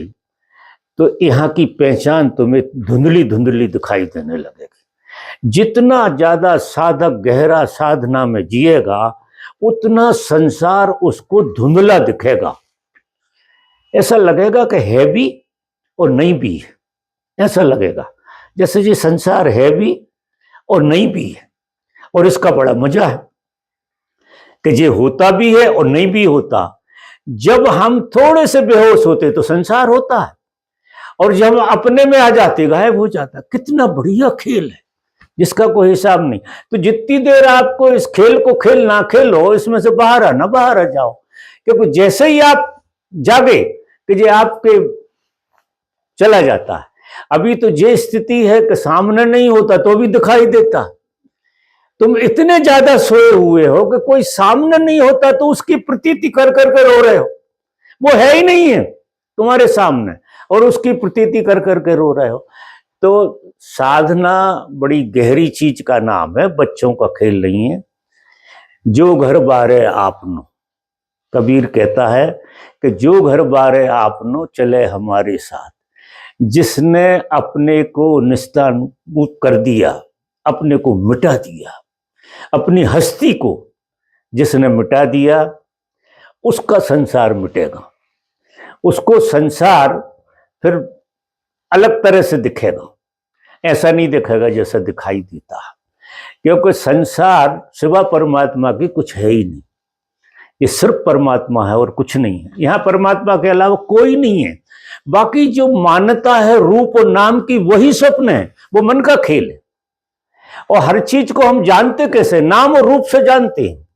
तो यहाँ की पहचान तुम्हें धुंधली धुंधली दिखाई देने लगेगी। जितना ज्यादा साधक गहरा साधना में जिएगा उतना संसार उसको धुंधला दिखेगा, ऐसा लगेगा कि है भी और नहीं भी है, ऐसा लगेगा जैसे ये संसार है भी और नहीं भी है। और इसका बड़ा मजा है कि ये होता भी है और नहीं भी होता। जब हम थोड़े से बेहोश होते तो संसार होता है, और जब हम अपने में आ जाते गायब हो जाता। कितना बढ़िया खेल है जिसका कोई हिसाब नहीं। तो जितनी देर आपको इस खेल को खेलना, खेलो, इसमें से बाहर आ जाओ, क्योंकि जैसे ही आप जागे कि ये आपके चला जाता है। अभी तो ये स्थिति है कि सामने नहीं होता तो भी दिखाई देता। तुम इतने ज्यादा सोए हुए हो कि कोई सामने नहीं होता तो उसकी प्रतीति कर करके रो रहे हो, वो है ही नहीं है तुम्हारे सामने और उसकी प्रतीति कर करके रो रहे हो। तो साधना बड़ी गहरी चीज का नाम है, बच्चों का खेल नहीं है। जो घर बारे आपनो, कबीर कहता है कि जो घर बारे आपनो चले हमारे साथ। जिसने अपने को निस्तानभूत कर दिया, अपने को मिटा दिया, अपनी हस्ती को जिसने मिटा दिया, उसका संसार मिटेगा। उसको संसार फिर अलग तरह से दिखेगा, ऐसा नहीं दिखेगा जैसा दिखाई देता है, क्योंकि संसार सिवा परमात्मा की कुछ है ही नहीं। ये सिर्फ परमात्मा है और कुछ नहीं है। यहाँ परमात्मा के अलावा कोई नहीं है। बाकी जो मान्यता है रूप और नाम की, वही स्वप्न है, वो मन का खेल है। और हर चीज को हम जानते कैसे? नाम और रूप से जानते हैं,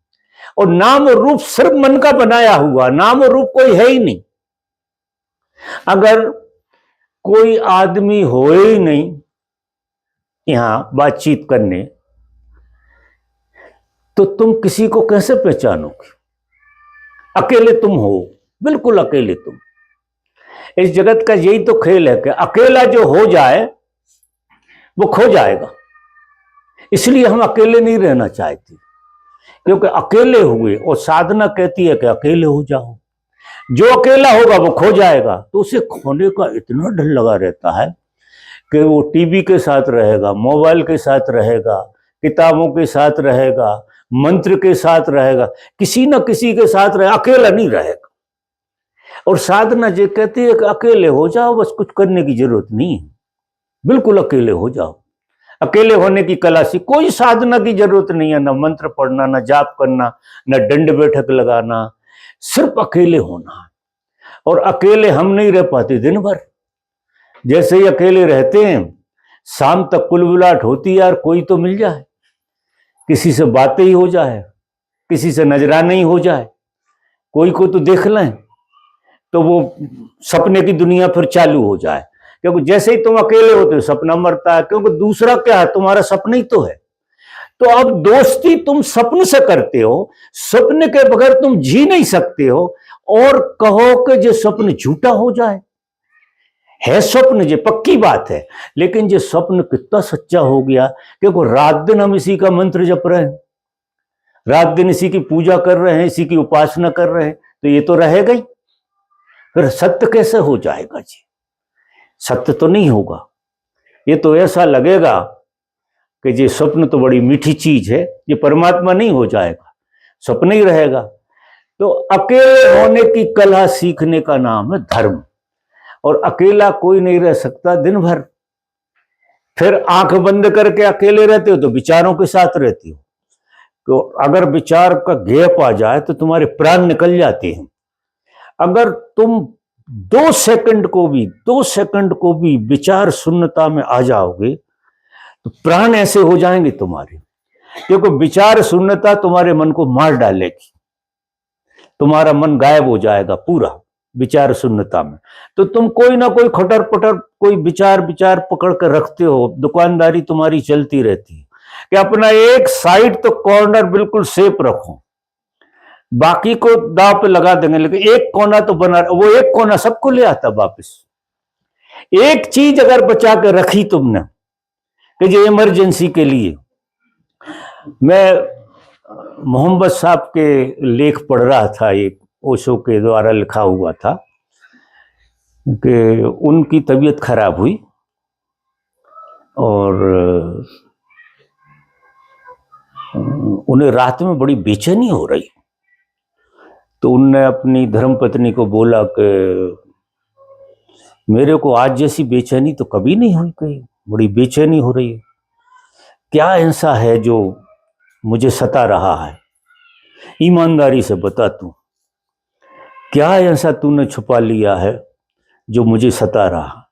और नाम और रूप सिर्फ मन का बनाया हुआ, नाम और रूप कोई है ही नहीं। अगर कोई आदमी हो ही नहीं यहां बातचीत करने, तो तुम किसी को कैसे पहचानोगे? अकेले तुम हो, बिल्कुल अकेले तुम। इस जगत का यही तो खेल है कि अकेला जो हो जाए वो खो जाएगा। इसलिए हम अकेले नहीं रहना चाहते, क्योंकि अकेले हुए, और साधना कहती है कि अकेले हो जाओ। जो अकेला होगा वो खो जाएगा, तो उसे खोने का इतना डर लगा रहता है कि वो टीवी के साथ रहेगा, मोबाइल के साथ रहेगा, किताबों के साथ रहेगा, मंत्र के साथ रहेगा, किसी न किसी के साथ रहेगा, अकेला नहीं रहेगा। और साधना जो कहती है कि अकेले हो जाओ, बस कुछ करने की जरूरत नहीं है, बिल्कुल अकेले हो जाओ। अकेले होने की कला सी, कोई साधना की जरूरत नहीं है, ना मंत्र पढ़ना, ना जाप करना, ना दंड बैठक लगाना, सिर्फ अकेले होना है। और अकेले हम नहीं रह पाते दिन भर। जैसे ही अकेले रहते हैं, शाम तक कुलबुलाहट होती है, यार कोई तो मिल जाए, किसी से बातें ही हो जाए, किसी से नजराना ही हो जाए, कोई को तो देख लें, तो वो सपने की दुनिया फिर चालू हो जाए। क्योंकि जैसे ही तुम अकेले होते हो सपना मरता है, क्योंकि दूसरा क्या है, तुम्हारा सपना ही तो है। तो अब दोस्ती तुम सपने से करते हो, सपने के बगैर तुम जी नहीं सकते हो, और कहो कि जो सपन झूठा हो जाए, है स्वप्न जो पक्की बात है, लेकिन जो स्वप्न कितना सच्चा हो गया, क्योंकि रात दिन हम इसी का मंत्र जप रहे हैं, रात दिन इसी की पूजा कर रहे हैं, इसी की उपासना कर रहे हैं, तो ये तो रहेगा ही। फिर सत्य कैसे हो जाएगा जी? सत्य तो नहीं होगा। ये तो ऐसा लगेगा कि ये स्वप्न तो बड़ी मीठी चीज है, ये परमात्मा नहीं हो जाएगा, स्वप्न ही रहेगा। तो अकेले होने की कला सीखने का नाम है धर्म। और अकेला कोई नहीं रह सकता दिन भर। फिर आंख बंद करके अकेले रहते हो तो विचारों के साथ रहते हो, तो अगर विचार का गैप आ जाए तो तुम्हारे प्राण निकल जाते हैं। अगर तुम 2 सेकंड को भी विचार शून्यता में आ जाओगे तो प्राण ऐसे हो जाएंगे तुम्हारे, क्योंकि विचार शून्यता तुम्हारे मन को मार डालेगी, तुम्हारा मन गायब हो जाएगा पूरा विचार शून्यता में। तो तुम कोई ना कोई खटर पटर कोई विचार पकड़ कर रखते हो, दुकानदारी तुम्हारी चलती रहती है कि अपना एक साइड तो कॉर्नर बिल्कुल सेफ रखो, बाकी को दांव पे लगा देंगे, लेकिन एक कोना तो बना, वो एक कोना सबको ले आता वापस। एक चीज अगर बचा के रखी तुमने कि जो इमरजेंसी के लिए। मैं मोहम्मद साहब के लेख पढ़ रहा था, एक ओशो के द्वारा लिखा हुआ था कि उनकी तबीयत खराब हुई और उन्हें रात में बड़ी बेचैनी हो रही। तो उनने अपनी धर्मपत्नी को बोला कि मेरे को आज जैसी बेचैनी तो कभी नहीं हुई, कहीं बड़ी बेचैनी हो रही है, क्या ऐसा है जो मुझे सता रहा है, ईमानदारी से बता तू, क्या ऐसा तूने छुपा लिया है जो मुझे सता रहा।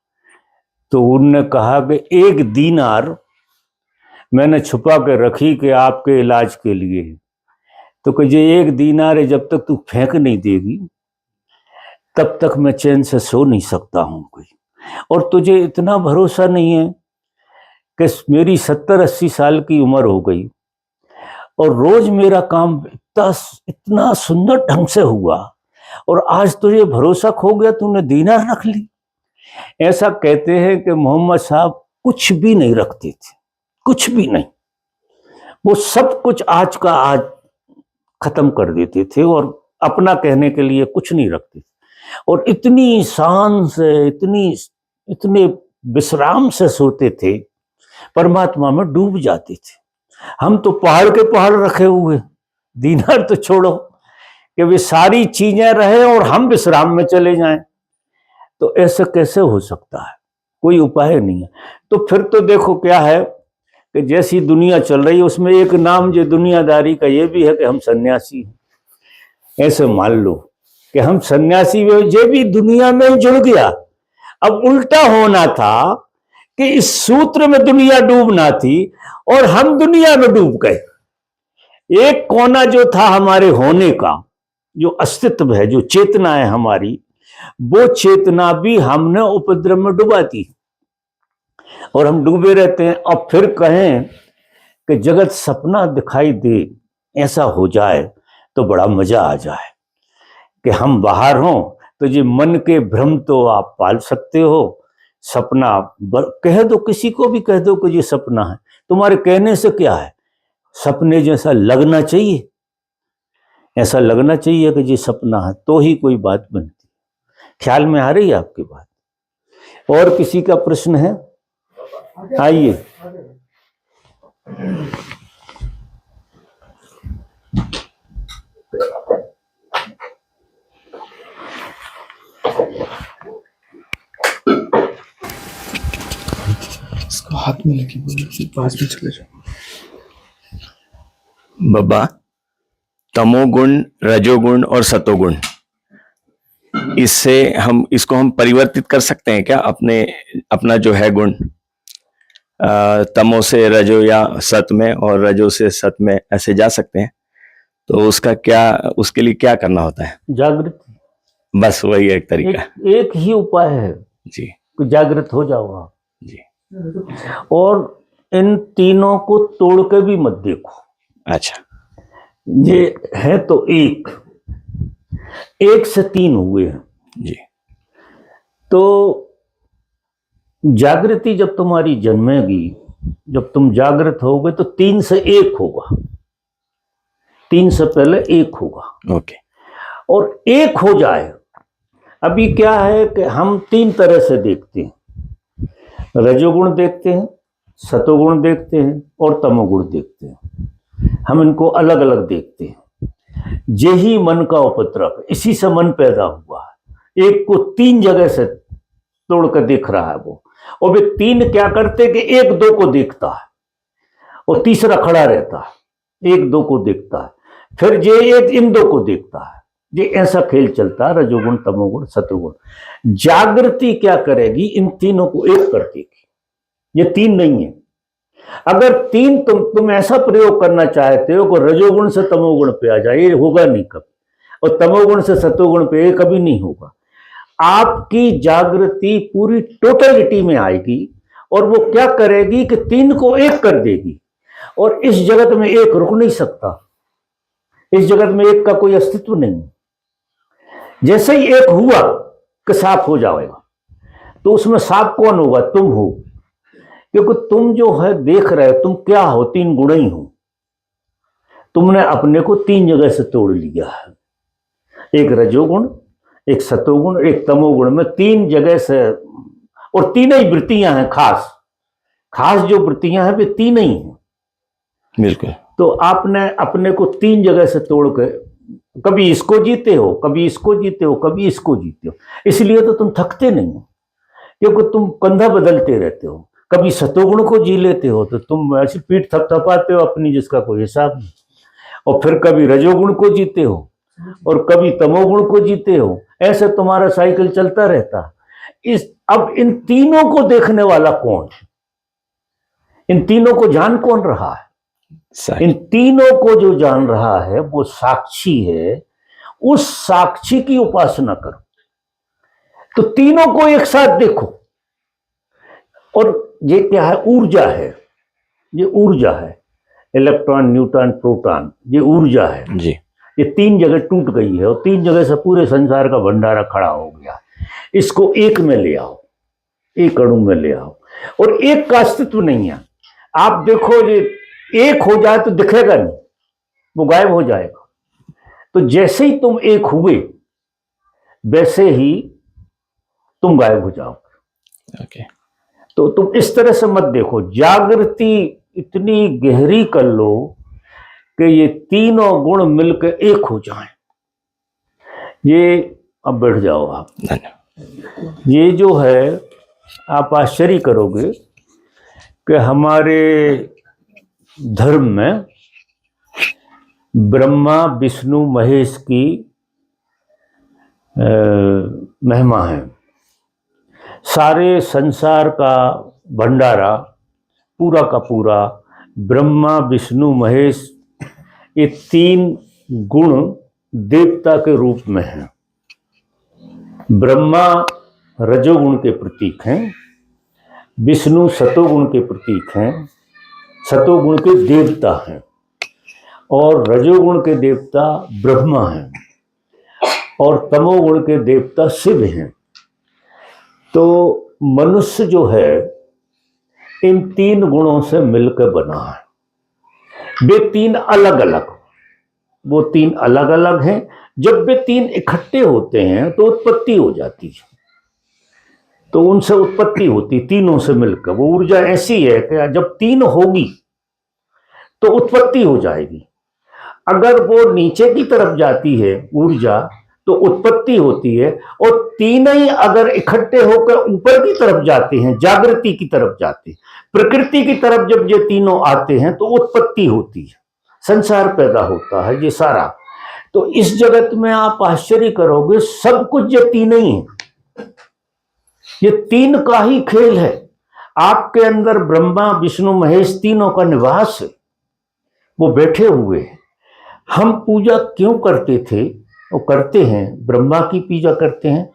तो उनने कहा कि 1 दीनार मैंने छुपा के रखी कि आपके इलाज के लिए। तो कि ये 1 दीनार है, जब तक तू फेंक नहीं देगी तब तक मैं चैन से सो नहीं सकता हूं कोई। और तुझे इतना भरोसा नहीं है कि मेरी 70-80 साल की उम्र हो गई और रोज मेरा काम इतना सुंदर ढंग से हुआ, और आज तुझे भरोसा खो गया, तूने दीनार रख ली। ऐसा कहते हैं कि मोहम्मद साहब कुछ भी नहीं रखते थे, कुछ भी नहीं, वो सब कुछ आज का आज खत्म कर देते थे और अपना कहने के लिए कुछ नहीं रखते थे, और इतनी शान से इतने विश्राम से सोते थे, परमात्मा में डूब जाते थे। हम तो पहाड़ के पहाड़ रखे हुए, दीनार तो छोड़ो कि वे सारी चीजें रहे और हम विश्राम में चले जाएं, तो ऐसा कैसे हो सकता है? कोई उपाय नहीं है। तो फिर तो देखो क्या है कि जैसी दुनिया चल रही है उसमें एक नाम जो दुनियादारी का ये भी है कि हम सन्यासी हैं। ऐसे मान लो कि हम सन्यासी, ये भी दुनिया में जुड़ गया। अब उल्टा होना था कि इस सूत्र में दुनिया डूबना थी और हम दुनिया में डूब गए। एक कोना जो था हमारे होने का, जो अस्तित्व है, जो चेतना है हमारी, वो चेतना भी हमने उपद्रव में डुबा दी और हम डूबे रहते हैं। अब फिर कहें कि जगत सपना दिखाई दे, ऐसा हो जाए तो बड़ा मजा आ जाए कि हम बाहर हों, तो ये मन के भ्रम तो आप पाल सकते हो। सपना कह दो, किसी को भी कह दो कि ये सपना है, तुम्हारे कहने से क्या है, सपने जैसा लगना चाहिए, ऐसा लगना चाहिए कि ये सपना है, तो ही कोई बात बनती। ख्याल में आ रही है आपकी बात? और किसी का प्रश्न है? आइए। पास में चले जाओ। बाबा, तमोगुण, रजोगुण और सतोगुण, इससे इसको हम परिवर्तित कर सकते हैं क्या? अपना जो है गुण, तमो से रजो या सत में और रजो से सत में ऐसे जा सकते हैं? तो उसके लिए क्या करना होता है? जागृति, बस वही एक तरीका। एक ही उपाय है जी कि जागृत हो जाओ आप जी। और इन तीनों को तोड़ के भी मत देखो। अच्छा, ये है तो एक से तीन हुए हैं जी तो जागृति जब तुम्हारी जन्मेगी, जब तुम जागृत होगे तो तीन से एक होगा, तीन से पहले एक होगा। ओके। और एक हो जाए, अभी क्या है कि हम तीन तरह से देखते हैं, रजोगुण देखते हैं, सतोगुण देखते हैं और तमोगुण देखते हैं। हम इनको अलग अलग देखते हैं। यही मन का उपद्रव, इसी से मन पैदा हुआ है। एक को तीन जगह से तोड़ कर देख रहा है वो, और वे तीन क्या करते कि एक दो को देखता है और तीसरा खड़ा रहता है, एक दो को देखता है, फिर ये एक इन दो को देखता है। ये ऐसा खेल चलता है, रजोगुण, तमोगुण, सतोगुण। जागृति क्या करेगी? इन तीनों को एक कर देगी। ये तीन नहीं है। अगर तीन तुम ऐसा प्रयोग करना चाहते हो कि रजोगुण से तमोगुण पे आ जाए, ये होगा नहीं कभी, और तमोगुण से सतोगुण पे ये कभी नहीं होगा। आपकी जागृति पूरी टोटलिटी में आएगी और वो क्या करेगी कि तीन को एक कर देगी। और इस जगत में एक रुक नहीं सकता, इस जगत में एक का कोई अस्तित्व नहीं। जैसे ही एक हुआ कि सांप हो जाएगा, तो उसमें सांप कौन होगा? तुम हो, क्योंकि तुम जो है देख रहे हो, तुम क्या हो? तीन गुण ही हो। तुमने अपने को तीन जगह से तोड़ लिया है, एक रजोगुण, एक सतोगुण, एक तमोगुण में तीन जगह से। और तीन ही वृत्तियां हैं, खास जो वृत्तियां हैं वे तीन ही हैं। बिल्कुल। तो आपने अपने को तीन जगह से तोड़ के कभी इसको जीते हो, कभी इसको जीते हो, कभी इसको जीते हो। इसलिए तो तुम थकते नहीं हो, क्योंकि तुम कंधा बदलते रहते हो। कभी सतोगुण को जी लेते हो तो तुम ऐसी पीठ थपथपाते हो अपनी, जिसका कोई हिसाब नहीं। और फिर कभी रजोगुण को जीते हो और कभी तमोगुण को जीते हो। ऐसे तुम्हारा साइकिल चलता रहता। अब इन तीनों को देखने वाला कौन है? इन तीनों को जान कौन रहा है? इन तीनों को जो जान रहा है वो साक्षी है। उस साक्षी की उपासना करो। तो तीनों को एक साथ देखो। और ये क्या है? ऊर्जा है। ये ऊर्जा है, इलेक्ट्रॉन, न्यूट्रॉन, प्रोटॉन, ये ऊर्जा है जी। ये तीन जगह टूट गई है और तीन जगह से पूरे संसार का भंडारा खड़ा हो गया। इसको एक में ले आओ, एक अणु में ले आओ। और एक का अस्तित्व नहीं है। आप देखो, ये एक हो जाए तो दिखेगा नहीं, वो गायब हो जाएगा। तो जैसे ही तुम एक हुए, वैसे ही तुम गायब हो जाओगे। ओके। तो तुम इस तरह से मत देखो। जागृति इतनी गहरी कर लो कि ये तीनों गुण मिलकर एक हो जाएं। ये अब बैठ जाओ आप। धन्यवाद। ये जो है, आप आश्चर्य करोगे कि हमारे धर्म में ब्रह्मा, विष्णु, महेश की महिमा है। सारे संसार का भंडारा पूरा का पूरा ब्रह्मा, विष्णु, महेश, ये तीन गुण देवता के रूप में हैं। ब्रह्मा रजोगुण के प्रतीक हैं, विष्णु सतोगुण के प्रतीक हैं, सतोगुण के देवता हैं, और रजोगुण के देवता ब्रह्मा हैं, और तमोगुण के देवता शिव हैं। तो मनुष्य जो है इन तीन गुणों से मिलकर बना है। वे तीन अलग अलग, वो तीन अलग अलग हैं। जब वे तीन इकट्ठे होते हैं तो उत्पत्ति हो जाती है। तो उनसे उत्पत्ति होती, तीनों से मिलकर। वो ऊर्जा ऐसी है कि जब तीन होगी तो उत्पत्ति हो जाएगी। अगर वो नीचे की तरफ जाती है ऊर्जा तो उत्पत्ति होती है, और तीन ही अगर इकट्ठे होकर ऊपर की तरफ जाते हैं, जागृति की तरफ जाते हैं, प्रकृति की तरफ जब ये तीनों आते हैं तो उत्पत्ति होती है, संसार पैदा होता है, ये सारा। तो इस जगत में आप आश्चर्य करोगे, सब कुछ ये तीन ही है, ये तीन का ही खेल है। आपके अंदर ब्रह्मा विष्णु महेश तीनों का निवास है, वो बैठे हुए हैं। हम पूजा क्यों करते थे, वो करते हैं, ब्रह्मा की पूजा करते हैं,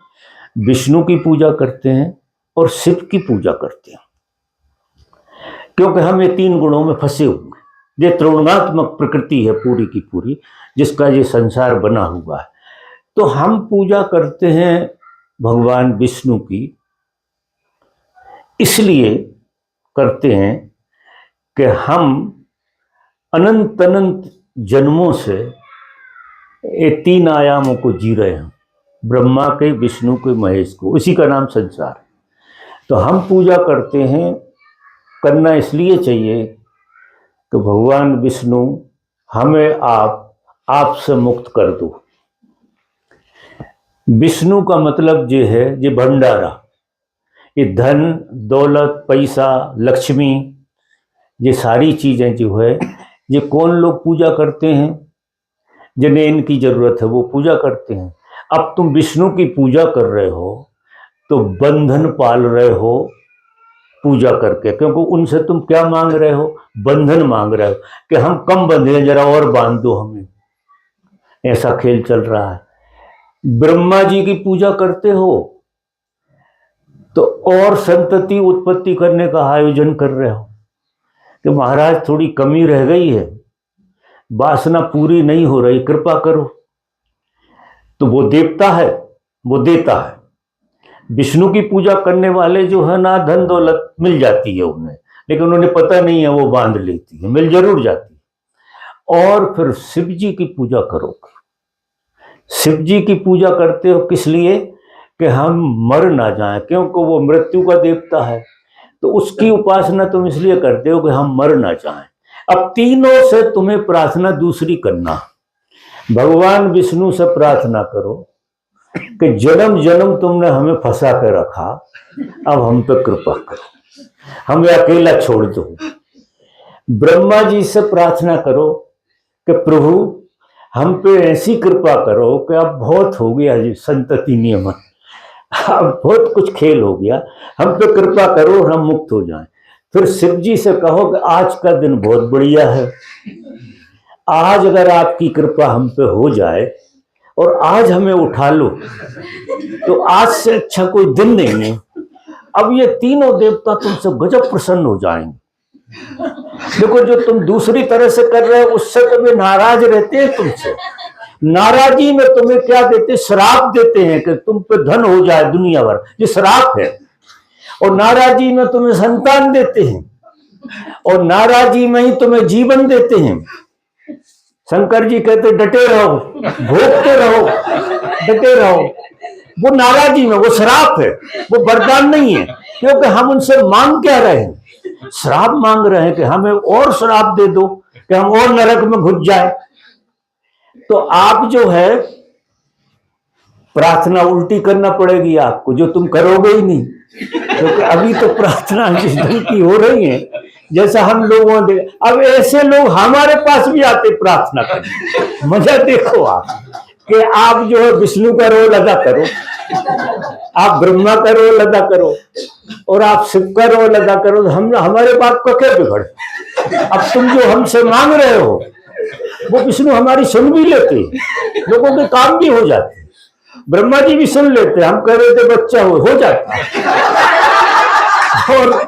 विष्णु की पूजा करते हैं और शिव की पूजा करते हैं, क्योंकि हम ये तीन गुणों में फंसे हुए हैं। ये त्रिगुणात्मक प्रकृति है पूरी की पूरी, जिसका ये संसार बना हुआ है। तो हम पूजा करते हैं भगवान विष्णु की, इसलिए करते हैं कि हम अनंत अनंत जन्मों से ये तीन आयामों को जी रहे हैं, ब्रह्मा के, विष्णु के, महेश को, इसी का नाम संसार है। तो हम पूजा करते हैं, करना इसलिए चाहिए कि भगवान विष्णु हमें आपसे मुक्त कर दो। विष्णु का मतलब ये है, ये भंडारा, ये धन दौलत पैसा लक्ष्मी, ये सारी चीजें जो है, ये कौन लोग पूजा करते हैं, जिन्हें इनकी जरूरत है वो पूजा करते हैं। अब तुम विष्णु की पूजा कर रहे हो तो बंधन पाल रहे हो पूजा करके, क्योंकि उनसे तुम क्या मांग रहे हो, बंधन मांग रहे हो कि हम कम बंधे, जरा और बांध दो हमें, ऐसा खेल चल रहा है। ब्रह्मा जी की पूजा करते हो तो और संतति उत्पत्ति करने का आयोजन कर रहे हो कि महाराज थोड़ी कमी रह गई है, वासना पूरी नहीं हो रही, कृपा करो। तो वो देवता है, वो देता है। विष्णु की पूजा करने वाले जो है ना, धन दौलत मिल जाती है उन्हें, लेकिन उन्हें पता नहीं है, वो बांध लेती है, मिल जरूर जाती है। और फिर शिव जी की पूजा करोगे, शिव जी की पूजा करते हो किस लिए, कि हम मर ना जाएं, क्योंकि वो मृत्यु का देवता है। तो उसकी उपासना तुम इसलिए करते हो कि हम मर ना जाएं। अब तीनों से तुम्हें प्रार्थना दूसरी करना, भगवान विष्णु से प्रार्थना करो कि जन्म जन्म तुमने हमें फंसा के रखा, अब हम पे कृपा करो, हमें अकेला छोड़ दो। ब्रह्मा जी से प्रार्थना करो कि प्रभु हम पे ऐसी कृपा करो कि अब बहुत हो गया जी संतति नियमन, अब बहुत कुछ खेल हो गया, हम पे कृपा करो और हम मुक्त हो जाएं। फिर शिव जी से कहो कि आज का दिन बहुत बढ़िया है, आज अगर आपकी कृपा हम पे हो जाए और आज हमें उठा लो, तो आज से अच्छा कोई दिन नहीं है। अब ये तीनों देवता तुमसे गजब प्रसन्न हो जाएंगे। देखो, जो तुम दूसरी तरह से कर रहे हो उससे तो वे नाराज रहते हैं तुमसे। नाराजी में तुम्हें क्या देते, श्राप देते हैं कि तुम पे धन हो जाए दुनिया भर, ये श्राप है। और नाराजी में तुम्हें संतान देते हैं, और नाराजी में ही तुम्हें जीवन देते हैं। शंकर जी कहते डटे रहो, भोगते रहो, डटे रहो। वो नाराजी में, वो श्राप है, वो वरदान नहीं है, क्योंकि हम उनसे मांग क्या रहे हैं, श्राप मांग रहे हैं कि हमें और श्राप दे दो कि हम और नरक में घुस जाए। तो आप जो है प्रार्थना उल्टी करना पड़ेगी आपको, जो तुम करोगे ही नहीं, क्योंकि अभी तो प्रार्थना जिस ढंग की हो रही है, जैसा हम लोगों ने, अब ऐसे लोग हमारे पास भी आते प्रार्थना करने। मजा देखो आप कि आप जो है विष्णु का रोल अदा करो, आप ब्रह्मा का रोल अदा करो और आप शिव का रोल अदा करो, तो हम हमारे बात को क्या बिगड़। अब तुम जो हमसे मांग रहे हो वो विष्णु हमारी सुन भी लेते, लोगों के काम भी हो जाते, ब्रह्मा जी भी सुन लेते, हम कह रहे थे बच्चा हो जाता, और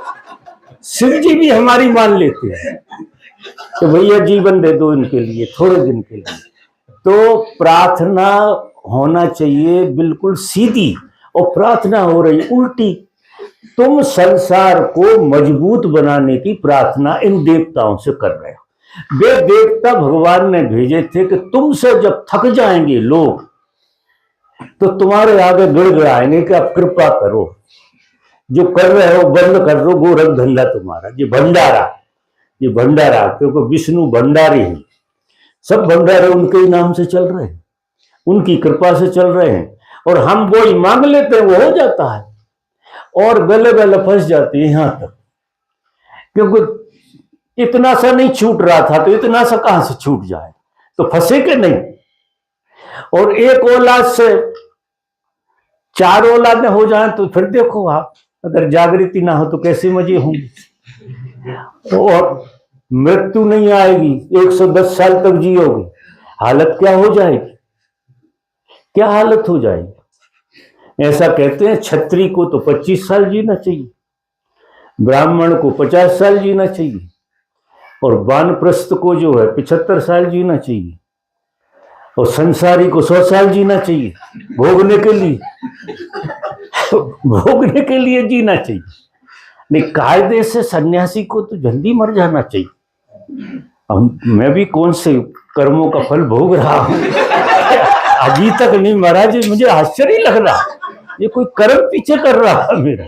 शिव जी भी हमारी मान लेते हैं तो भैया जीवन दे दो इनके लिए थोड़े दिन के लिए। तो प्रार्थना होना चाहिए बिल्कुल सीधी, और प्रार्थना हो रही उल्टी। तुम संसार को मजबूत बनाने की प्रार्थना इन देवताओं से कर रहे हो। वे देवता भगवान ने भेजे थे कि तुमसे जब थक जाएंगे लोग तो तुम्हारे आगे गिड़गिड़ाएंगे कि अब कृपा करो, जो कर रहे हो बंद कर दो, गोरख धंधा तुम्हारा, ये भंडारा, क्योंकि विष्णु भंडारी है, सब भंडारे उनके ही नाम से चल रहे हैं, उनकी कृपा से चल रहे हैं, और हम वो ही मांग लेते हैं, वो हो जाता है, और गले गले फंस जाते हैं। यहां तक क्योंकि इतना सा नहीं छूट रहा था, तो इतना सा कहां से छूट जाए, तो फंसे के नहीं। और एक औलाद से 4 औलादें हो जाएं तो फिर देखो आप, अगर जागृति ना हो तो कैसे मजे होंगे। और मृत्यु नहीं आएगी, 110 साल तक जियोगे, हालत क्या हो जाएगी, क्या हालत हो जाएगी। ऐसा कहते हैं क्षत्रिय को तो 25 साल जीना चाहिए, ब्राह्मण को 50 साल जीना चाहिए, और वानप्रस्थ को जो है 75 साल जीना चाहिए, और संसारी को 100 साल जीना चाहिए, भोगने के लिए भोगने के लिए जीना चाहिए। नहीं, कायदे से सन्यासी को तो जल्दी मर जाना चाहिए। अब मैं भी कौन से कर्मों का फल भोग रहा हूं, अभी तक नहीं मरा जी, मुझे आश्चर्य लग रहा, ये कोई कर्म पीछे कर रहा है मेरा,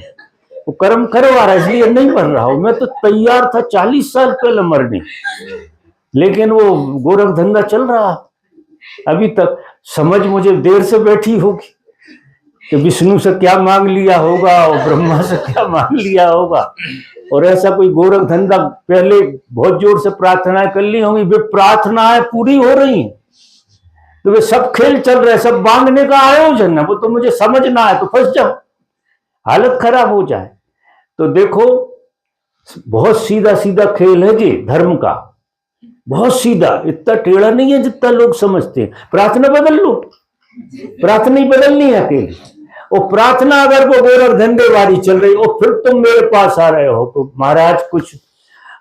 वो कर्म करवा रहा है इसलिए नहीं मर रहा हूं। मैं तो तैयार था 40 साल पहले मरने, लेकिन वो गोरख धंधा चल रहा अभी तक। समझ मुझे देर से बैठी होगी कि विष्णु से क्या मांग लिया होगा और ब्रह्मा से क्या मांग लिया होगा, और ऐसा कोई गोरख धंधा पहले बहुत जोर से प्रार्थनाएं कर ली होंगी, वे प्रार्थनाएं पूरी हो रही हैं, तो वे सब खेल चल रहे, सब मांगने का आयोजन है, वो तो मुझे समझना है तो फंस जाओ, हालत खराब हो जाए। तो देखो बहुत सीधा सीधा खेल है जी धर्म का, बहुत सीधा, इतना टेढ़ा नहीं है जितना लोग समझते हैं। प्रार्थना बदल लो, प्रार्थना ही बदलनी है अकेली, और प्रार्थना अगर वो गोरख धंधे वाली चल रही और फिर तुम मेरे पास आ रहे हो तो महाराज कुछ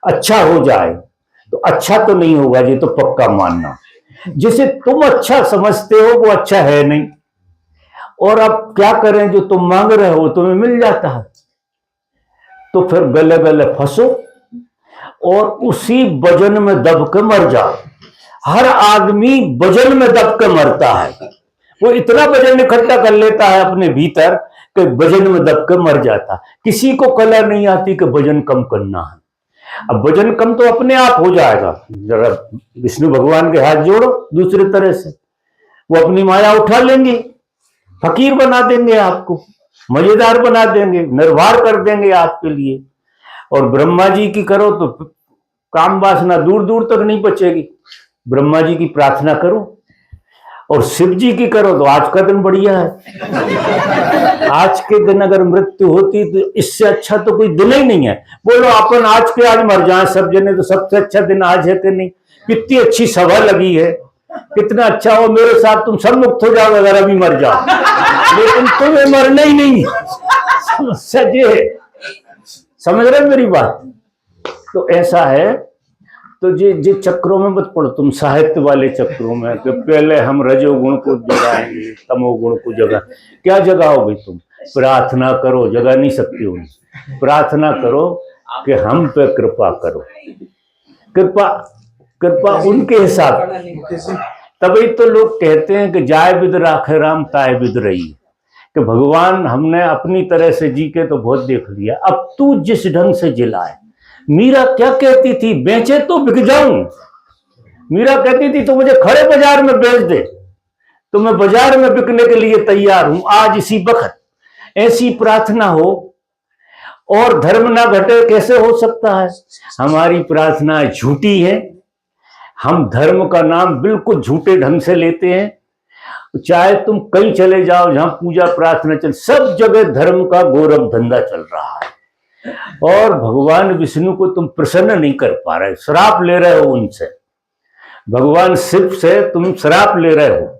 अच्छा हो जाए, तो अच्छा तो नहीं होगा जी, तो पक्का मानना जिसे तुम अच्छा समझते हो वो अच्छा है नहीं। और अब क्या करें, जो तुम मांग रहे हो तुम्हें मिल जाता है, तो फिर गले गले फंसो और उसी वजन में दब के मर जाओ। हर आदमी वजन में दब के मरता है, वो इतना वजन इकट्ठा कर लेता है अपने भीतर कि वजन में दब के मर जाता। किसी को कला नहीं आती कि वजन कम करना है। अब वजन कम तो अपने आप हो जाएगा, जरा विष्णु भगवान के हाथ जोड़ो दूसरे तरह से, वो अपनी माया उठा लेंगे, फकीर बना देंगे आपको, मजेदार बना देंगे, निर्भर कर देंगे आपके लिए। और ब्रह्मा जी की करो तो काम वासना दूर दूर तक नहीं बचेगी, ब्रह्मा जी की प्रार्थना करो। और शिव जी की करो तो आज का दिन बढ़िया है। आज के दिन अगर मृत्यु होती तो इससे अच्छा तो कोई दिन ही नहीं है। बोलो अपन आज के आज मर जाए सब जने, तो सबसे अच्छा दिन आज है कि नहीं। कितनी अच्छी सभा लगी है, कितना अच्छा हो, मेरे साथ तुम सब मुक्त हो जाओ अगर अभी मर जाओ, लेकिन तुम्हें मरना ही नहीं। समस्या ये, समझ रहे मेरी बात। तो ऐसा है, तो जे चक्रों में मत पड़ो तुम, साहित्य वाले चक्रों में कि पहले हम रजोगुण को जगाएंगे तमोगुण को जगा, क्या जगाओगे तुम। प्रार्थना करो, जगा नहीं सकती हो। प्रार्थना करो कि हम पे कृपा करो, कृपा कृपा उनके हिसाब। तभी तो लोग कहते हैं कि जाय बिद राखे राम ताय बिद रही, कि भगवान हमने अपनी तरह से जी के तो बहुत देख लिया, अब तू जिस ढंग से जिलाए। मीरा क्या कहती थी, बेचे तो बिक जाऊं। मीरा कहती थी तो मुझे खड़े बाजार में बेच दे, तो मैं बाजार में बिकने के लिए तैयार हूं आज इसी वक्त। ऐसी प्रार्थना हो और धर्म ना घटे, कैसे हो सकता है। हमारी प्रार्थना झूठी है, हम धर्म का नाम बिल्कुल झूठे ढंग से लेते हैं। चाहे तुम कहीं चले जाओ जहां पूजा प्रार्थना चल, सब जगह धर्म का गोरख धंधा चल रहा है, और भगवान विष्णु को तुम प्रसन्न नहीं कर पा रहे, श्राप ले रहे हो उनसे। भगवान शिव से तुम श्राप ले रहे हो।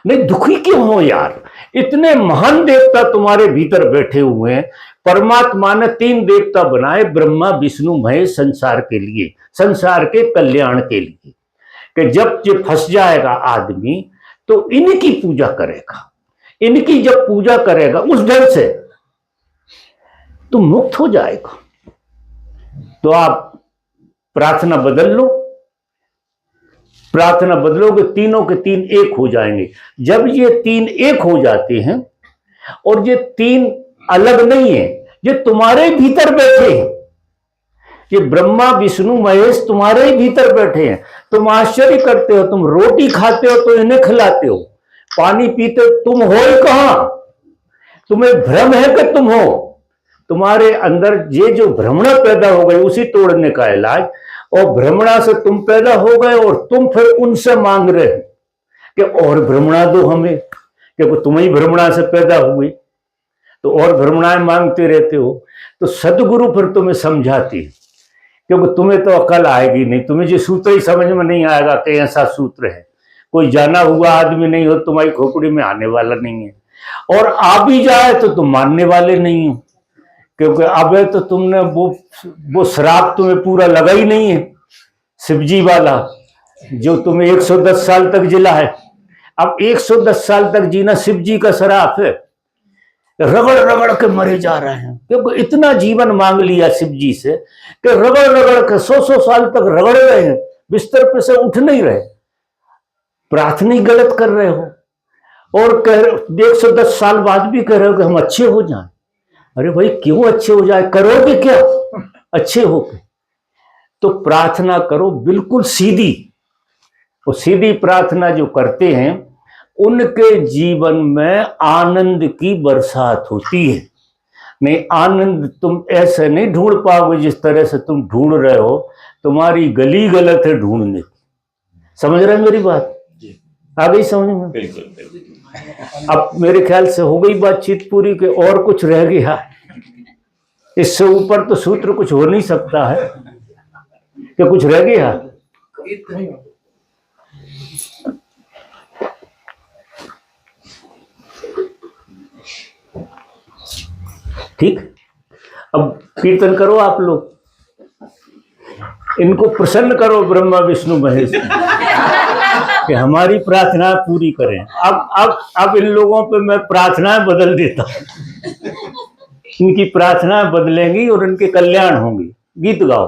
नहीं, दुखी क्यों हो यार, इतने महान देवता तुम्हारे भीतर बैठे हुए हैं। परमात्मा ने 3 देवता बनाए, ब्रह्मा विष्णु महेश, संसार के लिए, संसार के कल्याण के लिए, कि जब ये फंस जाएगा आदमी तो इनकी पूजा करेगा। इनकी जब पूजा करेगा उस ढंग से तो मुक्त हो जाएगा। तो आप प्रार्थना बदल लो, प्रार्थना बदलोगे, तीनों के 3 एक हो जाएंगे। जब ये 3 एक हो जाते हैं, और ये 3 अलग नहीं है, ये तुम्हारे भीतर बैठे हैं, ये ब्रह्मा विष्णु महेश तुम्हारे ही भीतर बैठे हैं। तुम आश्चर्य करते हो, तुम रोटी खाते हो तो इन्हें खिलाते हो, पानी पीते हो, तुम हो ही कहां। तुम्हें भ्रम है कि तुम हो, तुम्हारे अंदर ये जो भ्रमणा पैदा हो गई उसी तोड़ने का इलाज। और भ्रमणा से तुम पैदा हो गए और तुम फिर उनसे मांग रहे हो कि और भ्रमणा दो हमें, क्योंकि तुम ही भ्रमणा से पैदा हुए, तो और भ्रमणाएं मांगते रहते हो। तो सदगुरु फिर तुम्हें समझाती है, क्योंकि तुम्हें तो अकल आएगी नहीं, तुम्हें जो सूत्र ही समझ में नहीं आएगा कि ऐसा सूत्र है। कोई जाना हुआ आदमी नहीं हो, तुम्हारी खोपड़ी में आने वाला नहीं है, और आ भी जाए तो तुम मानने वाले नहीं हो, क्योंकि अब तो तुमने वो श्राप तुम्हें पूरा लगा ही नहीं है शिवजी वाला, जो तुम्हें 110 साल तक जिला है। अब 110 साल तक जीना शिवजी का श्राप है। रगड़ रगड़ के मरे जा रहे हैं, क्योंकि इतना जीवन मांग लिया शिवजी से कि रगड़ रगड़ के 100 साल तक रगड़ रहे हैं, बिस्तर पे से उठ नहीं रहे, प्रार्थना ही गलत कर रहे हो, और कह रहे 110 साल बाद भी कह रहे हो कि हम अच्छे हो जाएं। अरे भाई क्यों अच्छे हो जाए, करोगे क्या अच्छे होके? तो प्रार्थना करो बिल्कुल सीधी, और सीधी प्रार्थना जो करते हैं उनके जीवन में आनंद की बरसात होती है। नहीं, आनंद तुम ऐसे नहीं ढूंढ पाओगे जिस तरह से तुम ढूंढ रहे हो, तुम्हारी गली गलत है ढूंढने की। समझ रहे हैं मेरी बात? आ गई समझ में? बिल्कुल। अब मेरे ख्याल से हो गई बातचीत पूरी, के और कुछ रह गया? इससे ऊपर तो सूत्र कुछ हो नहीं सकता है, क्या कुछ रह गया? ठीक, अब कीर्तन करो आप लोग, इनको प्रसन्न करो ब्रह्मा विष्णु महेश कि हमारी प्रार्थना पूरी करें। अब इन लोगों पे मैं प्रार्थनाएं बदल देता हूं, इनकी प्रार्थनाएं बदलेंगी और इनके कल्याण होंगे। गीत गाओ।